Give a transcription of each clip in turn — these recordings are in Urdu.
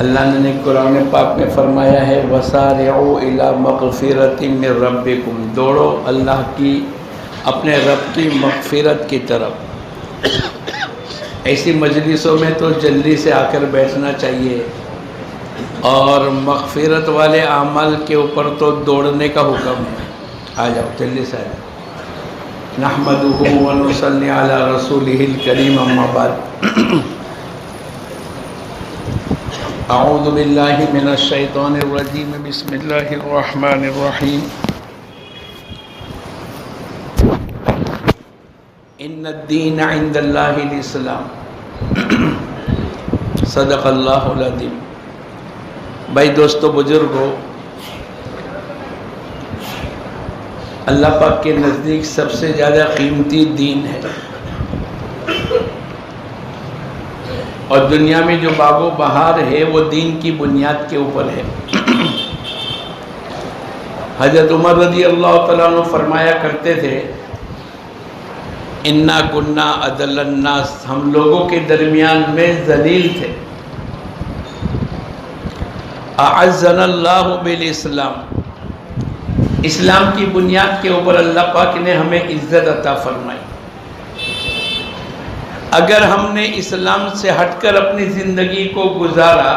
اللہ نے قرآن پاک میں فرمایا ہے وَسَارِعُوا إِلَىٰ مَغْفِرَةٍ مِّن رَبِّكُمْ، دوڑو اللہ کی اپنے رب کی مغفرت کی طرف۔ ایسی مجلسوں میں تو جلدی سے آ کر بیٹھنا چاہیے، اور مغفرت والے اعمال کے اوپر تو دوڑنے کا حکم ہے۔ آ جاؤ جلدی سے آ جاؤ۔ نحمدہ ونصلی علی رسولہ الکریم، اما بعد۔ اعوذ باللہ من الشیطان الرجیم، بسم اللہ الرحمن الرحیم۔ ان الدین عند اللہ الاسلام، صدق اللہ العظیم۔ بھائی دوستو بزرگو، اللہ پاک کے نزدیک سب سے زیادہ قیمتی دین ہے، اور دنیا میں جو باغ و بہار ہے وہ دین کی بنیاد کے اوپر ہے۔ حضرت عمر رضی اللہ تعالیٰ عنہ فرمایا کرتے تھے انا کنا اذل الناس، ہم لوگوں کے درمیان میں ذلیل تھے، اعزنا اللہ بالاسلام، اسلام کی بنیاد کے اوپر اللہ پاک نے ہمیں عزت عطا فرمائی۔ اگر ہم نے اسلام سے ہٹ کر اپنی زندگی کو گزارا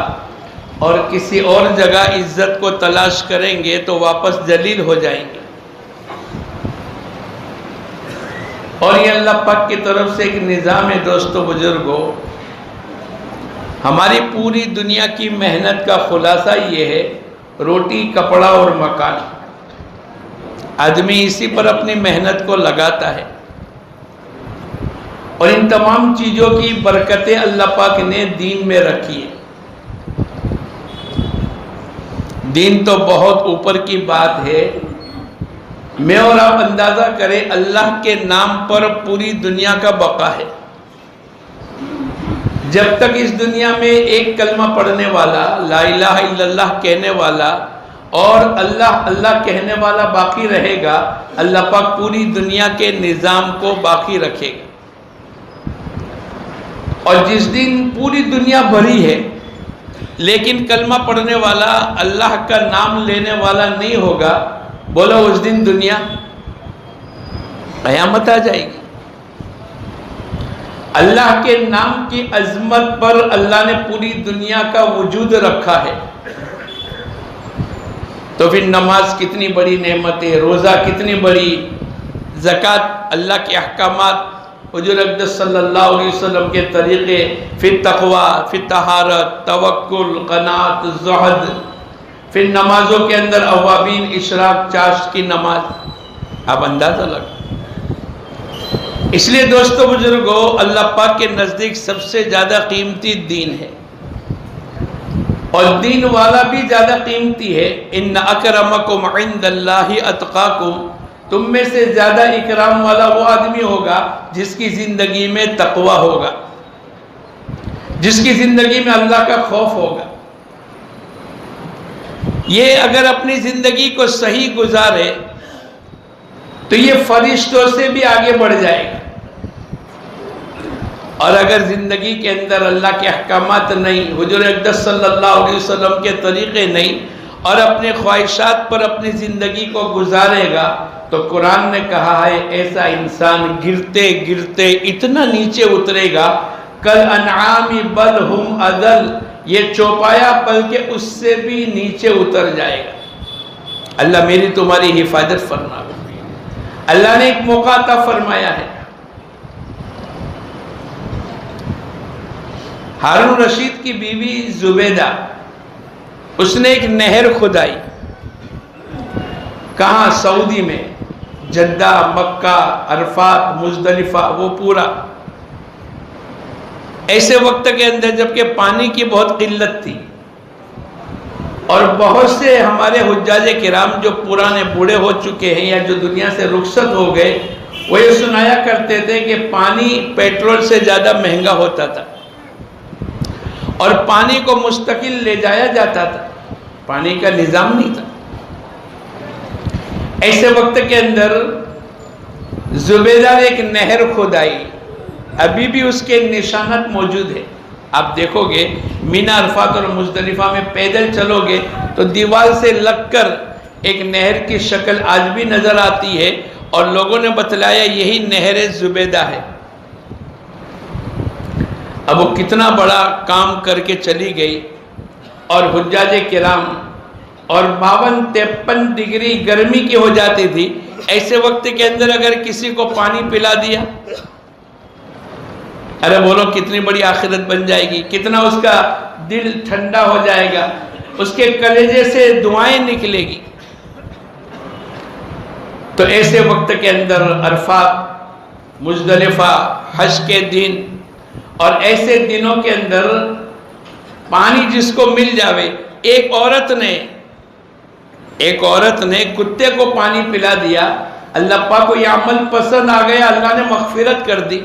اور کسی اور جگہ عزت کو تلاش کریں گے تو واپس ذلیل ہو جائیں گے۔ اور یہ اللہ پاک کی طرف سے ایک نظام ہے دوستو بزرگو۔ ہماری پوری دنیا کی محنت کا خلاصہ یہ ہے، روٹی، کپڑا اور مکان۔ آدمی اسی پر اپنی محنت کو لگاتا ہے، اور ان تمام چیزوں کی برکتیں اللہ پاک نے دین میں رکھی ہے۔ دین تو بہت اوپر کی بات ہے، میں اور آپ اندازہ کریں اللہ کے نام پر پوری دنیا کا بقا ہے۔ جب تک اس دنیا میں ایک کلمہ پڑھنے والا، لا الہ الا اللہ کہنے والا اور اللہ اللہ کہنے والا باقی رہے گا، اللہ پاک پوری دنیا کے نظام کو باقی رکھے گا۔ اور جس دن پوری دنیا بھری ہے لیکن کلمہ پڑھنے والا، اللہ کا نام لینے والا نہیں ہوگا، بولو اس دن دنیا قیامت آ جائے گی۔ اللہ کے نام کی عظمت پر اللہ نے پوری دنیا کا وجود رکھا ہے، تو پھر نماز کتنی بڑی نعمت ہے، روزہ کتنی بڑی، زکوٰۃ، اللہ کے احکامات، حضور اقدس صلی اللہ علیہ وسلم کے طریقے، پھر تقوی، پھر طہارت، توکل، قناعت، زہد، پھر نمازوں کے اندر اوابین، اشراق، چاشت کی نماز، آپ اندازہ لگا۔ اس لیے دوستو بزرگو، اللہ پاک کے نزدیک سب سے زیادہ قیمتی دین ہے، اور دین والا بھی زیادہ قیمتی ہے۔ ان اکرمکم عند اللہ اتقاکم، تم میں سے زیادہ اکرام والا وہ آدمی ہوگا جس کی زندگی میں تقوی ہوگا، جس کی زندگی میں اللہ کا خوف ہوگا۔ یہ اگر اپنی زندگی کو صحیح گزارے تو یہ فرشتوں سے بھی آگے بڑھ جائے گا، اور اگر زندگی کے اندر اللہ کے احکامات نہیں، حضور اقدس صلی اللہ علیہ وسلم کے طریقے نہیں، اور اپنے خواہشات پر اپنی زندگی کو گزارے گا، تو قرآن نے کہا ہے ایسا انسان گرتے گرتے اتنا نیچے اترے گا، کل انعام بل ہم اضل، یہ چوپایا بلکہ اس سے بھی نیچے اتر جائے گا۔ اللہ میری تمہاری حفاظت فرما۔ اللہ نے ایک موقع عطا فرمایا ہے، ہارون رشید کی بیوی زبیدہ، اس نے ایک نہر کھدائی، کہاں؟ سعودی میں، جدہ، مکہ، عرفات، مزدلفہ، وہ پورا ایسے وقت کے اندر جبکہ پانی کی بہت قلت تھی، اور بہت سے ہمارے حجاج کرام جو پرانے بوڑھے ہو چکے ہیں یا جو دنیا سے رخصت ہو گئے، وہ یہ سنایا کرتے تھے کہ پانی پیٹرول سے زیادہ مہنگا ہوتا تھا، اور پانی کو مستقل لے جایا جاتا تھا، پانی کا نظام نہیں تھا۔ ایسے وقت کے اندر زبیدہ نے ایک نہر کھدائی، ابھی بھی اس کے نشانات موجود ہیں۔ آپ دیکھو گے مینا عرفات اور مزدلفہ میں پیدل چلو گے تو دیوار سے لگ کر ایک نہر کی شکل آج بھی نظر آتی ہے، اور لوگوں نے بتلایا یہی نہر زبیدہ ہے۔ اب وہ کتنا بڑا کام کر کے چلی گئی، اور حجاج کرام، اور 52-53 ڈگری گرمی کی ہو جاتی تھی، ایسے وقت کے اندر اگر کسی کو پانی پلا دیا، ارے بولو کتنی بڑی آخرت بن جائے گی، کتنا اس کا دل ٹھنڈا ہو جائے گا، اس کے کلیجے سے دعائیں نکلے گی۔ تو ایسے وقت کے اندر عرفات، مزدلفہ، حج کے دن، اور ایسے دنوں کے اندر پانی جس کو مل جاوے، ایک عورت نے کتے کو پانی پلا دیا، اللہ پاک کو یہ عمل پسند آ گیا، اللہ نے مغفرت کر دی۔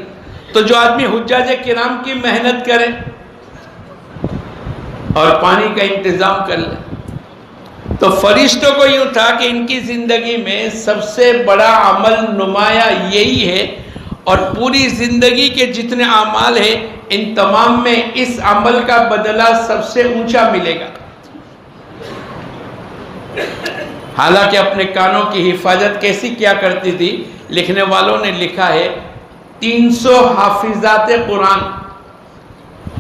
تو جو آدمی حجاج کرام کی محنت کرے اور پانی کا انتظام کر لے، تو فرشتوں کو یوں تھا کہ ان کی زندگی میں سب سے بڑا عمل نمایاں یہی ہے، اور پوری زندگی کے جتنے اعمال ہیں ان تمام میں اس عمل کا بدلہ سب سے اونچا ملے گا۔ حالانکہ اپنے کانوں کی حفاظت کیسی کیا کرتی تھی، لکھنے والوں نے لکھا ہے 300 حافظات قرآن،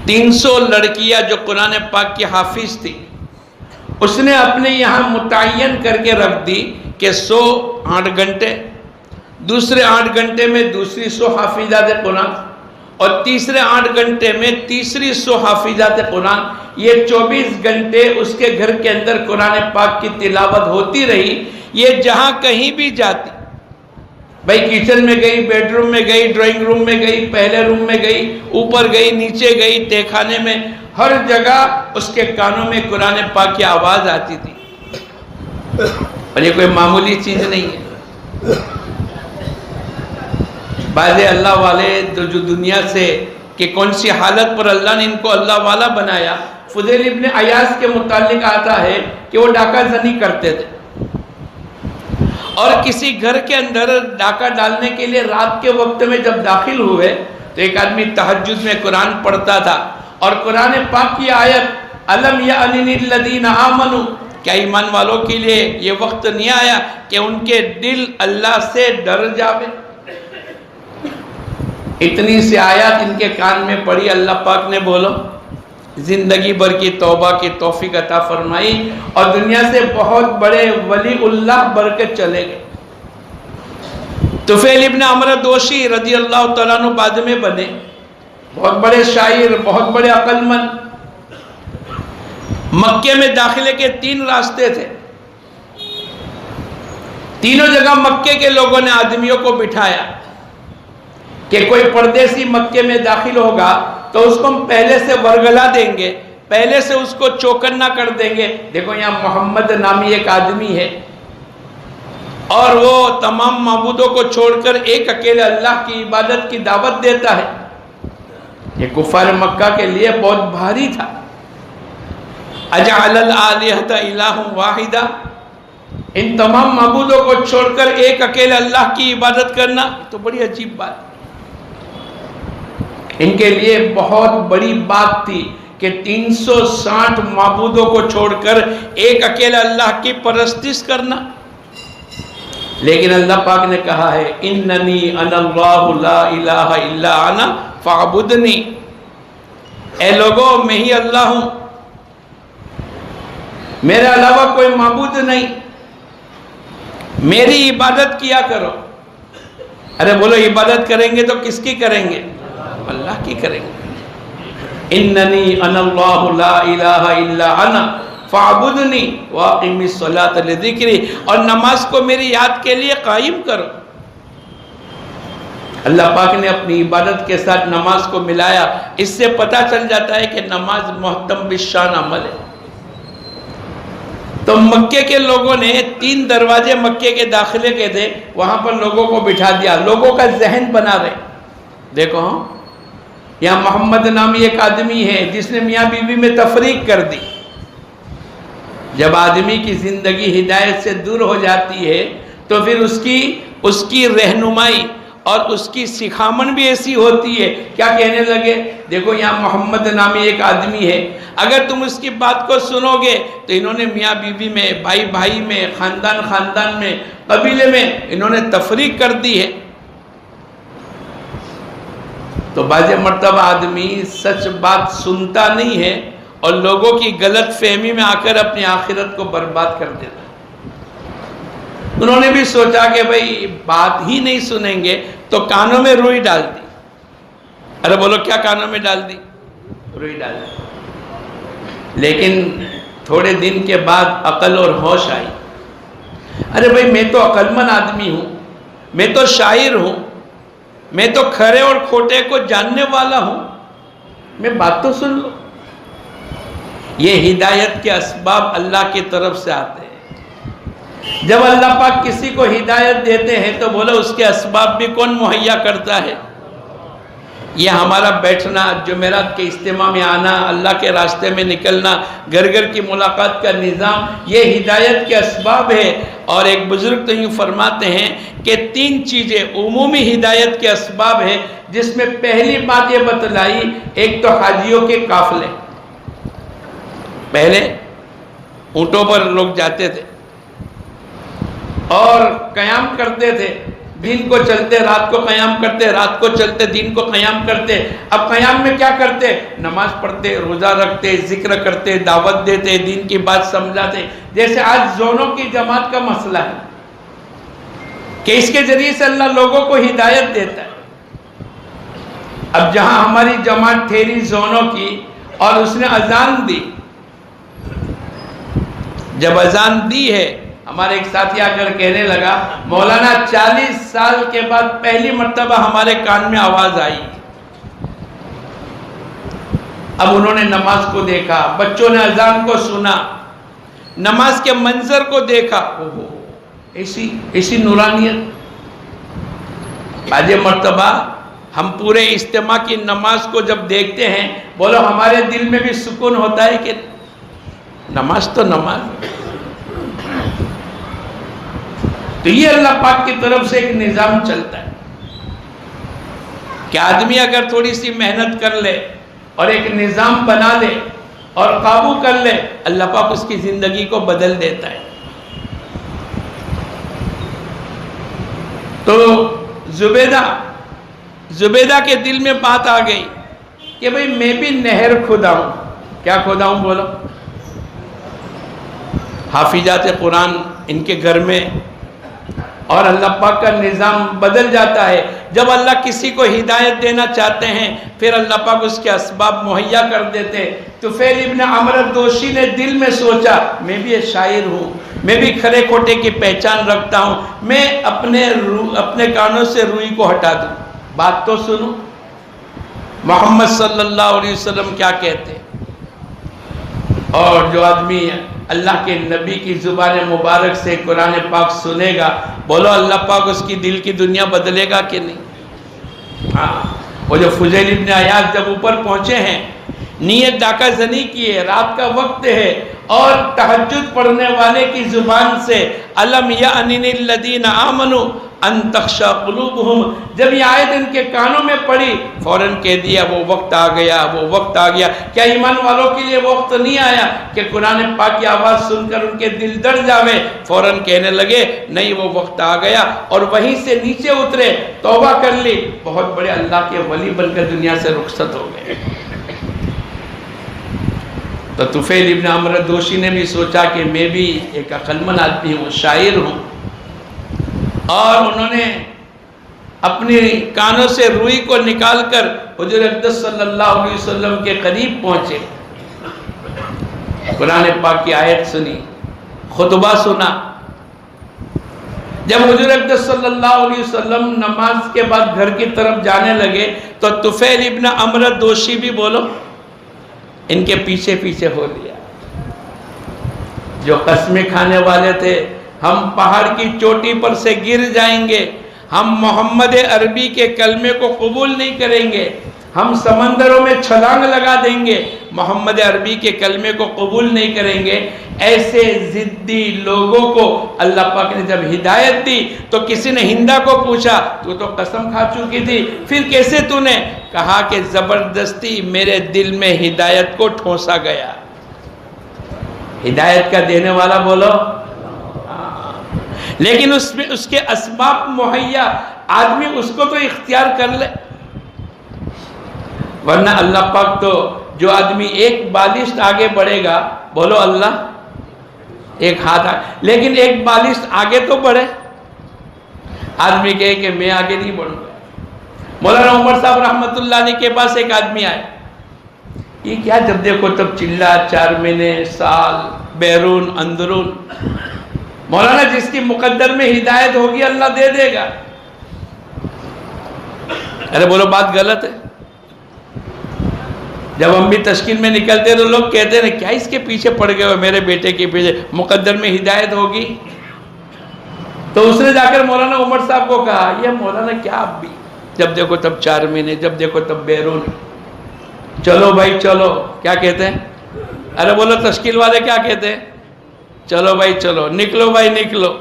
300 لڑکیاں جو قرآن پاک کی حافظ تھی، اس نے اپنے یہاں متعین کر کے رکھ دی کہ 100 8 گھنٹے، دوسرے 8 گھنٹے میں دوسری 100 حافظات قرآن، اور تیسرے 8 گھنٹے میں تیسری 100 حافظات قرآن۔ یہ 24 گھنٹے اس کے گھر کے اندر قرآن پاک کی تلاوت ہوتی رہی۔ یہ جہاں کہیں بھی جاتی، بھائی کچن میں گئی، بیڈ روم میں گئی، ڈرائنگ روم میں گئی، پہلے روم میں گئی، اوپر گئی، نیچے گئی، تہخانے میں، ہر جگہ اس کے کانوں میں قرآن پاک کی آواز آتی تھی۔ اور یہ کوئی معمولی چیز نہیں ہے۔ بعض اللہ والے جو دنیا سے کہ کون سی حالت پر اللہ نے ان کو اللہ والا بنایا، فضیل ابن عیاض کے متعلق آتا ہے کہ وہ ڈاکہ زنی کرتے تھے، اور کسی گھر کے اندر ڈاکہ ڈالنے کے لیے رات کے وقت میں جب داخل ہوئے تو ایک آدمی تہجد میں قرآن پڑھتا تھا، اور قرآن پاک کی آیت الم یأن للذین آمنوا، کیا ایمان والوں کے لیے یہ وقت نہیں آیا کہ ان کے دل اللہ سے ڈر جاوے؟ اتنی سی آیات ان کے کان میں پڑی، اللہ پاک نے بولو زندگی بھر کی توبہ کی توفیق عطا فرمائی، اور دنیا سے بہت بڑے ولی اللہ بن کے چلے گئے۔ طفیل ابن عمرو دوشی رضی اللہ تعالیٰ عنہ بعد میں بنے، بہت بڑے شاعر، بہت بڑے عقل مند۔ مکے میں داخلے کے 3 راستے تھے، تینوں جگہ مکے کے لوگوں نے آدمیوں کو بٹھایا کہ کوئی پردیسی مکے میں داخل ہوگا تو اس کو ہم پہلے سے ورگلا دیں گے، پہلے سے اس کو چوکنا کر دیں گے، دیکھو یہاں محمد نامی ایک آدمی ہے اور وہ تمام معبودوں کو چھوڑ کر ایک اکیلے اللہ کی عبادت کی دعوت دیتا ہے۔ یہ کفار مکہ کے لیے بہت بھاری تھا۔ اجعل الآلہۃ الہ واحدہ، ان تمام معبودوں کو چھوڑ کر ایک اکیلے اللہ کی عبادت کرنا تو بڑی عجیب بات، ان کے لیے بہت بڑی بات تھی کہ 360 معبودوں کو چھوڑ کر ایک اکیلے اللہ کی پرستش کرنا۔ لیکن اللہ پاک نے کہا ہے اننی انا اللہ لا الہ الا انا فاعبدنی، اے لوگوں میں ہی اللہ ہوں، میرے علاوہ کوئی معبود نہیں، میری عبادت کیا کرو۔ ارے بولو عبادت کریں گے تو کس کی کریں گے؟ اللہ کی کریں گے۔ اننی انا اللہ لا الہ الا انا فاعبدنی واقم الصلاۃ لذکری، اور نماز کو میری یاد کے لیے قائم کرو۔ اللہ پاک نے اپنی عبادت کے ساتھ نماز کو ملایا، اس سے پتہ چل جاتا ہے کہ نماز محتم بالشان عمل ہے۔ تو مکے کے لوگوں نے 3 دروازے مکے کے داخلے کے تھے، وہاں پر لوگوں کو بٹھا دیا، لوگوں کا ذہن بنا رہے۔ دیکھو یہاں محمد نامی ایک آدمی ہے جس نے میاں بیوی میں تفریق کر دی۔ جب آدمی کی زندگی ہدایت سے دور ہو جاتی ہے تو پھر اس کی رہنمائی اور اس کی سکھامن بھی ایسی ہوتی ہے. کیا کہنے لگے؟ دیکھو یہاں محمد نامی ایک آدمی ہے، اگر تم اس کی بات کو سنو گے تو انہوں نے میاں بیوی میں، بھائی بھائی میں، خاندان خاندان میں، قبیلے میں انہوں نے تفریق کر دی ہے. تو بعض مرتبہ آدمی سچ بات سنتا نہیں ہے اور لوگوں کی غلط فہمی میں آ کر اپنی آخرت کو برباد کر دیتا. انہوں نے بھی سوچا کہ بھئی بات ہی نہیں سنیں گے تو کانوں میں روئی ڈال دی. ارے بولو کیا کانوں میں ڈال دی؟ روئی ڈال دی. لیکن تھوڑے دن کے بعد عقل اور ہوش آئی. ارے بھئی میں تو عقل مند آدمی ہوں، میں تو شاعر ہوں، میں تو کھرے اور کھوٹے کو جاننے والا ہوں، میں بات تو سن لو. یہ ہدایت کے اسباب اللہ کی طرف سے آتے ہیں. جب اللہ پاک کسی کو ہدایت دیتے ہیں تو بولو اس کے اسباب بھی کون مہیا کرتا ہے؟ یہ ہمارا بیٹھنا، جمعرات کے اجتماع میں آنا، اللہ کے راستے میں نکلنا، گھر گھر کی ملاقات کا نظام، یہ ہدایت کے اسباب ہے. اور ایک بزرگ تو یوں فرماتے ہیں کہ 3 چیزیں عمومی ہدایت کے اسباب ہیں، جس میں پہلی بات یہ بتلائی، ایک تو حاجیوں کے قافلے. پہلے اونٹوں پر لوگ جاتے تھے اور قیام کرتے تھے، دن کو چلتے رات کو قیام کرتے، رات کو چلتے دن کو قیام کرتے. اب قیام میں کیا کرتے؟ نماز پڑھتے، روزہ رکھتے، ذکر کرتے، دعوت دیتے، دین کی بات سمجھاتے. جیسے آج زونوں کی جماعت کا مسئلہ ہے کہ اس کے ذریعے سے اللہ لوگوں کو ہدایت دیتا ہے. اب جہاں ہماری جماعت ٹھہری زونوں کی اور اس نے اذان دی، جب اذان دی ہے ہمارے ایک ساتھی آ کر کہنے لگا مولانا 40 سال کے بعد پہلی مرتبہ ہمارے کان میں آواز آئی. اب انہوں نے نماز کو دیکھا، بچوں نے اذان کو سنا، نماز کے منظر کو دیکھا، ایسی نورانیت. بعض مرتبہ ہم پورے اجتماع کی نماز کو جب دیکھتے ہیں، بولو ہمارے دل میں بھی سکون ہوتا ہے کہ نماز تو نماز. تو یہ اللہ پاک کی طرف سے ایک نظام چلتا ہے کہ آدمی اگر تھوڑی سی محنت کر لے اور ایک نظام بنا لے اور قابو کر لے، اللہ پاک اس کی زندگی کو بدل دیتا ہے. تو زبیدہ کے دل میں بات آ گئی کہ بھئی میں بھی نہر کھودا ہوں. کیا کھودا ہوں بولو؟ حافظات قرآن ان کے گھر میں، اور اللہ پاک کا نظام بدل جاتا ہے. جب اللہ کسی کو ہدایت دینا چاہتے ہیں پھر اللہ پاک اس کے اسباب مہیا کر دیتے. طفیل ابن عمرو دوشی نے دل میں سوچا میں بھی ایک شاعر ہوں، میں بھی کھرے کھوٹے کی پہچان رکھتا ہوں، میں اپنے کانوں سے روئی کو ہٹا دوں، بات تو سنو محمد صلی اللہ علیہ وسلم کیا کہتے. اور جو آدمی اللہ کے نبی کی زبان مبارک سے قرآن پاک سنے گا، بولو اللہ پاک اس کی دل کی دنیا بدلے گا کہ نہیں؟ ہاں. وہ جو فضیل ابن عیاض جب اوپر پہنچے ہیں، نیت ڈاکہ زنی کی ہے، رات کا وقت ہے، اور تہجد پڑھنے والے کی زبان سے الم یأنن الذین آمنوا ان تخشع قلوبہم، جب یہ آیت ان کے کانوں میں پڑی فوراً کہہ دیا وہ وقت آ گیا، وہ وقت آ گیا. کیا ایمان والوں کے لیے وہ وقت نہیں آیا کہ قرآن پاک کی آواز سن کر ان کے دل ڈر جاوے؟ فوراً کہنے لگے نہیں وہ وقت آ گیا، اور وہیں سے نیچے اترے، توبہ کر لی، بہت بڑے اللہ کے ولی بن کر دنیا سے رخصت ہو گئے. تو طفیل ابن عمرو دوشی نے بھی سوچا کہ میں بھی ایک عقلمند آدمی ہوں، شاعر ہوں، اور انہوں نے اپنی کانوں سے روئی کو نکال کر حضور اقدس صلی اللہ علیہ وسلم کے قریب پہنچے، قرآن پاک کی آیت سنی، خطبہ سنا. جب حضور اقدس صلی اللہ علیہ وسلم نماز کے بعد گھر کی طرف جانے لگے تو طفیل ابن عمرو دوشی بھی بولو ان کے پیچھے پیچھے ہو لیا. جو قسمیں کھانے والے تھے ہم پہاڑ کی چوٹی پر سے گر جائیں گے، ہم محمد عربی کے کلمے کو قبول نہیں کریں گے، ہم سمندروں میں چھلانگ لگا دیں گے، محمد عربی کے کلمے کو قبول نہیں کریں گے۔ ایسے ضدی لوگوں کو اللہ پاک نے جب ہدایت دی تو کسی نے ہندا کو پوچھا، تو قسم کھا چکی تھی، پھر کیسے تو نے؟ کہا کہ زبردستی میرے دل میں ہدایت کو ٹھونسا گیا۔ ہدایت کا دینے والا بولو، لیکن اس کے اسباب مہیا، آدمی اس کو تو اختیار کر لے، ورنہ اللہ پاک تو جو آدمی ایک بالشت آگے بڑھے گا، بولو اللہ، ایک ہاتھ لیکن ایک بالشت آگے تو بڑھے۔ آدمی کہے کہ میں آگے نہیں بڑھوں گا۔ مولانا عمر صاحب رحمت اللہ علیہ کے پاس ایک آدمی آئے، یہ کیا جب دیکھو تب چلا، 4 مہینے، سال، بیرون اندرون۔ مولانا جس کی مقدر میں ہدایت ہوگی اللہ دے دے گا۔ ارے بولو بات غلط ہے؟ جب ہم بھی تشکیل میں نکلتے تو لوگ کہتے ہیں کیا اس کے پیچھے پڑ گئے ہو، میرے بیٹے کے پیچھے مقدر میں ہدایت ہوگی؟ تو اس نے جا کر مولانا عمر صاحب کو کہا، یہ مولانا کیا اب بھی جب دیکھو تب 4 مہینے، جب دیکھو تب بیرون، چلو بھائی چلو، کیا کہتے ہیں؟ ارے بولو تشکیل والے کیا کہتے ہیں؟ چلو بھائی چلو، نکلو بھائی نکلو،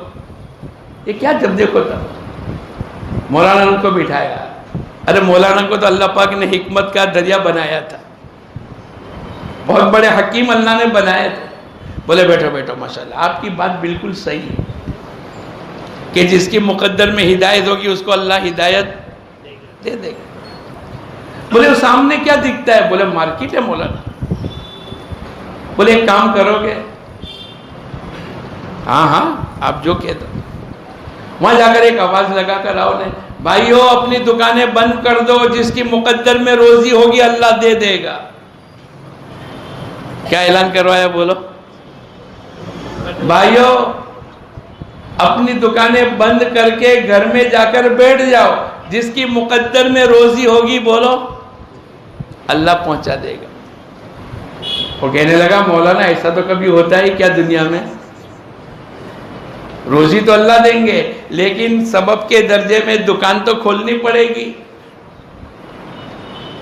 یہ کیا جب دیکھو تب؟ مولانا ان کو بٹھایا۔ ارے مولانا کو تو اللہ پاک نے حکمت کا دریا بنایا تھا، بہت بڑے حکیم اللہ نے بنائے تھے۔ بولے بیٹھو بیٹھو، ماشاءاللہ آپ کی بات بالکل صحیح ہے کہ جس کی مقدر میں ہدایت ہوگی اس کو اللہ ہدایت دے دے گا۔ بولے وہ سامنے کیا دکھتا ہے؟ بولے مارکیٹ ہے مولانا۔ بولے ایک کام کرو گے؟ ہاں ہاں آپ جو کہہ دو۔ وہاں جا کر ایک آواز لگا کر آؤ نے، بھائیو اپنی دکانیں بند کر دو، جس کی مقدر میں روزی ہوگی اللہ دے دے گا۔ کیا اعلان کروایا؟ بولو بھائیو اپنی دکانیں بند کر کے گھر میں جا کر بیٹھ جاؤ، جس کی مقدر میں روزی ہوگی بولو اللہ پہنچا دے گا۔ وہ کہنے لگا مولانا ایسا تو کبھی ہوتا ہی کیا دنیا میں؟ روزی تو اللہ دیں گے لیکن سبب کے درجے میں دکان تو کھولنی پڑے گی۔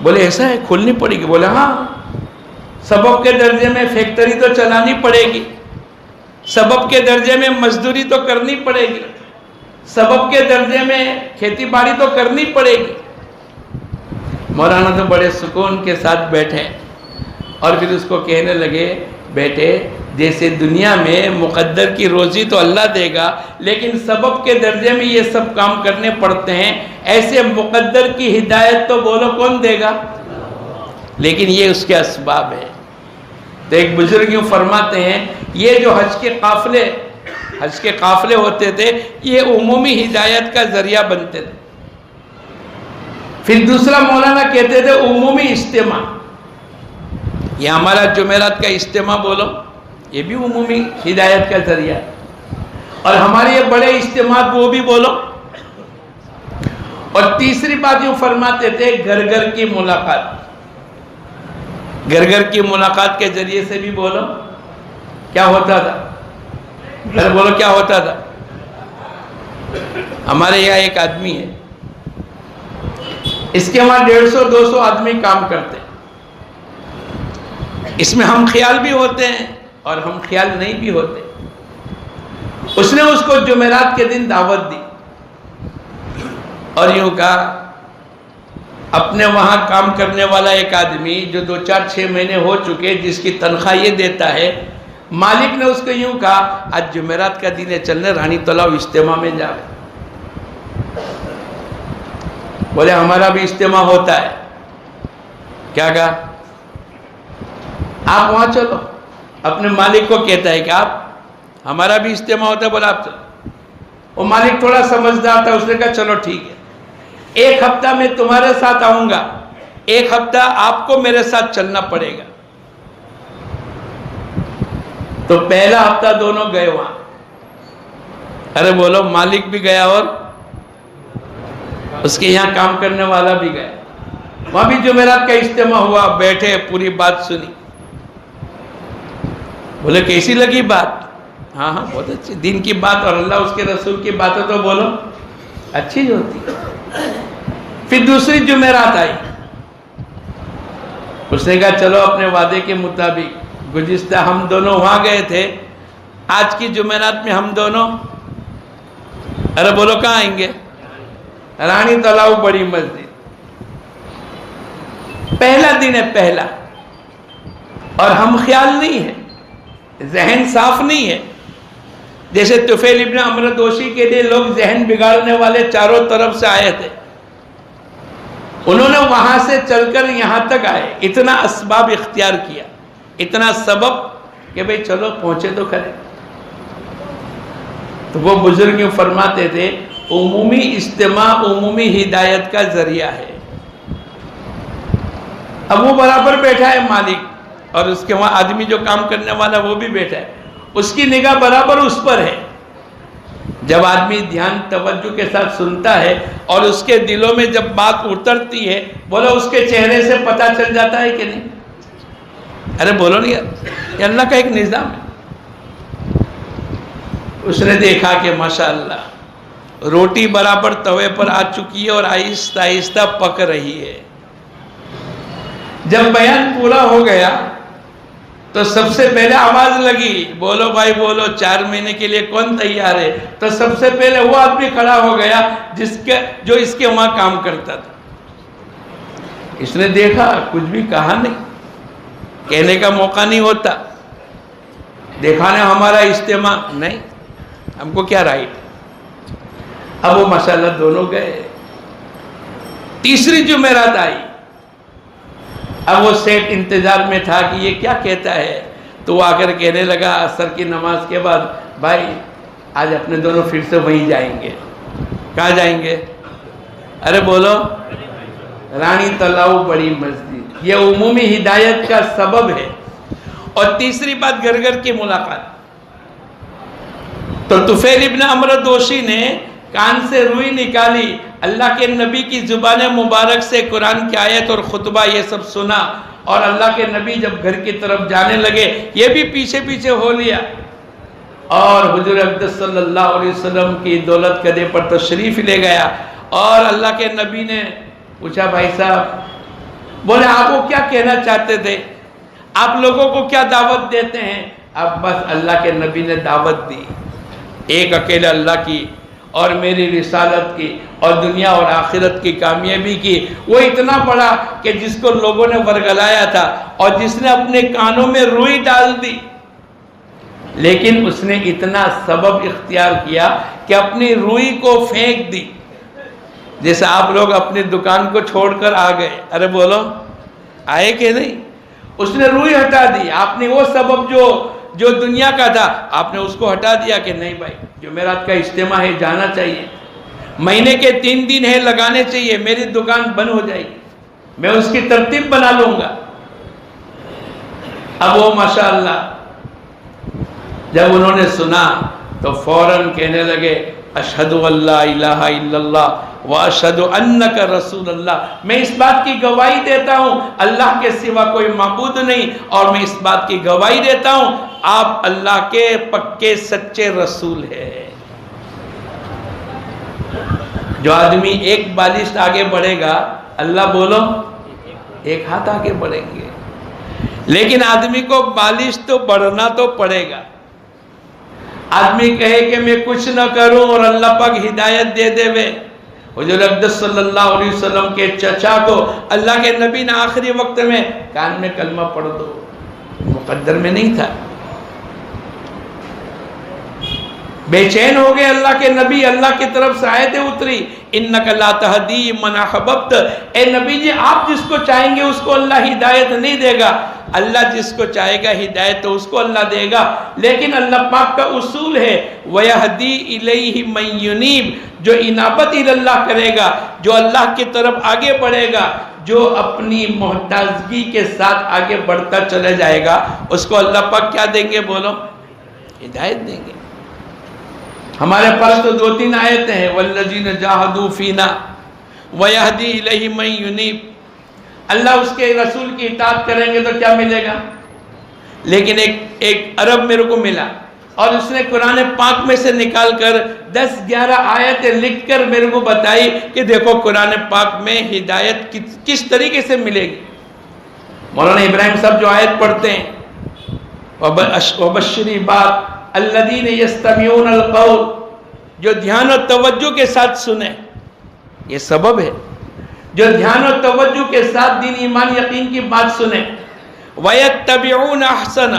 بولے ایسا ہے کھولنی پڑے گی؟ بولے ہاں، سبب کے درجے میں فیکٹری تو چلانی پڑے گی، سبب کے درجے میں مزدوری تو کرنی پڑے گی، سبب کے درجے میں کھیتی باڑی تو کرنی پڑے گی۔ مولانا تو بڑے سکون کے ساتھ بیٹھے اور پھر اس کو کہنے لگے، بیٹے جیسے دنیا میں مقدر کی روزی تو اللہ دے گا لیکن سبب کے درجے میں یہ سب کام کرنے پڑتے ہیں، ایسے مقدر کی ہدایت تو بولو کون دے گا؟ لیکن یہ اس کے اسباب ہے۔ تو ایک بزرگ یوں فرماتے ہیں، یہ جو حج کے قافلے ہوتے تھے یہ عمومی ہدایت کا ذریعہ بنتے تھے۔ پھر دوسرا مولانا کہتے تھے عمومی اجتماع، یہ ہمارا جمعرات کا اجتماع بولو یہ بھی عمومی ہدایت کا ذریعہ، اور ہمارے یہ بڑے اجتماعات وہ بھی بولو۔ اور تیسری بات یوں فرماتے تھے، گھر گھر کی ملاقات، گھر گھر کی ملاقات کے ذریعے سے بھی بولو کیا ہوتا تھا؟ گھر بولو کیا ہوتا تھا؟ ہمارے یہاں ایک آدمی ہے، اس کے وہاں 150-200 آدمی کام کرتے ہیں۔ اس میں ہم خیال بھی ہوتے ہیں اور ہم خیال نہیں بھی ہوتے۔ اس نے اس کو جمعرات کے دن دعوت دی اور یوں کہا، اپنے وہاں کام کرنے والا ایک آدمی جو 2-4-6 مہینے ہو چکے، جس کی تنخواہ یہ دیتا ہے، مالک نے اس کو یوں کہا آج جمعرات کا دن ہے، چلنے رانی تلاؤ اجتماع میں جاؤ۔ بولے ہمارا بھی اجتماع ہوتا ہے۔ کیا کہا؟ آپ وہاں چلو۔ اپنے مالک کو کہتا ہے کہ آپ ہمارا بھی اجتماع ہوتا ہے، بولا آپ چلو۔ وہ مالک تھوڑا سمجھدار تھا، اس نے کہا چلو ٹھیک ہے، 1 ہفتہ میں تمہارے ساتھ آؤں گا، 1 ہفتہ آپ کو میرے ساتھ چلنا پڑے گا۔ تو پہلا ہفتہ دونوں گئے وہاں۔ ارے بولو مالک بھی گیا اور اس کے یہاں کام کرنے والا بھی گیا۔ وہاں بھی جمعرات کا اجتماع ہوا، بیٹھے پوری بات سنی۔ بولے کیسی لگی بات؟ ہاں ہاں بہت اچھی، دین کی بات اور اللہ اس کے رسول کی باتیں تو بولو اچھی ہوتی۔ پھر دوسری جمعرات آئی، اس نے کہا چلو اپنے وعدے کے مطابق، گزشتہ ہم دونوں وہاں گئے تھے، آج کی جمعرات میں ہم دونوں، ارے بولو کہاں آئیں گے؟ رانی تلاؤ بڑی مسجد۔ پہلا دن ہے، پہلا، اور ہم خیال نہیں ہے، ذہن صاف نہیں ہے۔ جیسے طفیل ابن عمرو دوشی کے لیے لوگ ذہن بگاڑنے والے چاروں طرف سے آئے تھے، انہوں نے وہاں سے چل کر یہاں تک آئے، اتنا اسباب اختیار کیا، اتنا سبب کہ بھئی چلو پہنچے تو کھرے۔ تو وہ بزرگ یوں فرماتے تھے، عمومی اجتماع عمومی ہدایت کا ذریعہ ہے۔ اب وہ برابر بیٹھا ہے مالک، اور اس کے وہاں آدمی جو کام کرنے والا وہ بھی بیٹھا ہے، اس کی نگاہ برابر اس پر ہے۔ جب آدمی دھیان توجہ کے ساتھ سنتا ہے اور اس کے دلوں میں جب بات اترتی ہے، بولو اس کے چہرے سے پتہ چل جاتا ہے کہ نہیں؟ ارے بولو نہیں یار، یہ اللہ کا ایک نظام ہے۔ اس نے دیکھا کہ ماشاءاللہ روٹی برابر توے پر آ چکی ہے اور آہستہ آہستہ پک رہی ہے۔ جب بیان پورا ہو گیا تو سب سے پہلے آواز لگی، بولو بھائی بولو، 4 مہینے کے لیے کون تیار ہے؟ تو سب سے پہلے وہ آدمی کھڑا ہو گیا جو اس کے وہاں کام کرتا تھا۔ اس نے دیکھا، کچھ بھی کہا نہیں، کہنے کا موقع نہیں ہوتا، دیکھا نا ہمارا اجتماع نہیں، ہم کو کیا رائٹ۔ اب وہ ماشاءاللہ دونوں گئے۔ تیسری جمعرات آئی، اب وہ سیٹ انتظار میں تھا کہ یہ کیا کہتا ہے، تو وہ آ کر کہنے لگا عصر کی نماز کے بعد، بھائی آج اپنے دونوں پھر سے وہیں جائیں گے۔ کہاں جائیں گے؟ ارے بولو، رانی تلاؤ بڑی مسجد۔ یہ عمومی ہدایت کا سبب ہے۔ اور تیسری بات، گھر گھر کی ملاقات۔ تو طفیل ابن عمرو دوشی نے کان سے روئی نکالی، اللہ کے نبی کی زبان مبارک سے قرآن کی آیت اور خطبہ یہ سب سنا، اور اللہ کے نبی جب گھر کی طرف جانے لگے یہ بھی پیچھے پیچھے ہو لیا، اور حضور اقدس صلی اللہ علیہ وسلم کی دولت قدے پر تشریف لے گیا۔ اور اللہ کے نبی نے پوچھا، بھائی صاحب، بولے آپ کو کیا کہنا چاہتے تھے، آپ لوگوں کو کیا دعوت دیتے ہیں؟ اب بس اللہ کے نبی نے دعوت دی، ایک اکیلے اللہ کی اور میری رسالت کی اور دنیا اور آخرت کی کامیابی کی۔ وہ اتنا بڑا کہ جس کو لوگوں نے ورگلایا تھا اور جس نے اپنے کانوں میں روئی ڈال دی، لیکن اس نے اتنا سبب اختیار کیا کہ اپنی روئی کو پھینک دی۔ جیسے آپ لوگ اپنی دکان کو چھوڑ کر آ گئے، ارے بولو آئے کہ نہیں؟ اس نے روئی ہٹا دی، آپ نے وہ سبب جو دنیا کا تھا آپ نے اس کو ہٹا دیا کہ نہیں بھائی جمعرات کا اجتماع ہے، جانا چاہیے، مہینے کے 3 دن ہے، لگانے چاہیے، میری دکان بند ہو جائے گی، میں اس کی ترتیب بنا لوں گا۔ اب وہ ماشاءاللہ جب انہوں نے سنا تو فوراً کہنے لگے، اشہد ان لا الہ الا اللہ واشہد انک رسول اللہ، میں اس بات کی گواہی دیتا ہوں اللہ کے سوا کوئی معبود نہیں، اور میں اس بات کی گواہی دیتا ہوں آپ اللہ کے پکے سچے رسول ہیں۔ جو آدمی ایک بالشت آگے بڑھے گا، اللہ بولو 1 ہاتھ آگے بڑھیں گے، لیکن آدمی کو بالشت تو بڑھنا تو پڑے گا۔ آدمی کہے کہ میں کچھ نہ کروں اور اللہ پاک ہدایت دے دے وے۔ حضور اقدس صلی اللہ علیہ وسلم کے چچا کو اللہ کے نبی نے آخری وقت میں کان میں کلمہ پڑھ دو، مقدر میں نہیں تھا، بے چین ہو گئے اللہ کے نبی، اللہ کی طرف سے آیتیں اتری، انک لا تہدی من احببت، اے نبی جی آپ جس کو چاہیں گے اس کو اللہ ہدایت نہیں دے گا، اللہ جس کو چاہے گا ہدایت تو اس کو اللہ دے گا، لیکن اللہ پاک کا اصول ہے وَيَهْدِي إِلَيْهِ مَن يُنِيبُ، جو انابت اللہ کرے گا، جو اللہ کی طرف آگے بڑھے گا، جو اپنی محتاجگی کے ساتھ آگے بڑھتا چلے جائے گا، اس کو اللہ پاک کیا دیں گے؟ بولو ہدایت دیں گے۔ ہمارے پاس تو 2-3 آیتیں ہیں، وَالَّذِينَ جَاهَدُوا فِينَا وَيَهْدِي إِلَيْهِ مَن يُنِيبُ، اللہ اس کے رسول کی اطاعت کریں گے تو کیا ملے گا؟ لیکن ایک عرب میرے کو ملا اور اس نے قرآن پاک میں سے نکال کر 10-11 آیتیں لکھ کر میرے کو بتائی کہ دیکھو قرآن پاک میں ہدایت کس طریقے سے ملے گی۔ مولانا ابراہیم صاحب جو آیت پڑھتے ہیں وَبَشِّرِ بات الَّذِينَ يَسْتَمِعُونَ الْقَوْلَ، جو دھیان و توجہ کے ساتھ سنیں، یہ سبب ہے، جو دھیان و توجہ کے ساتھ دین ایمان یقین کی بات سنیں، وَيَتَّبِعُونَ أَحْسَنَ،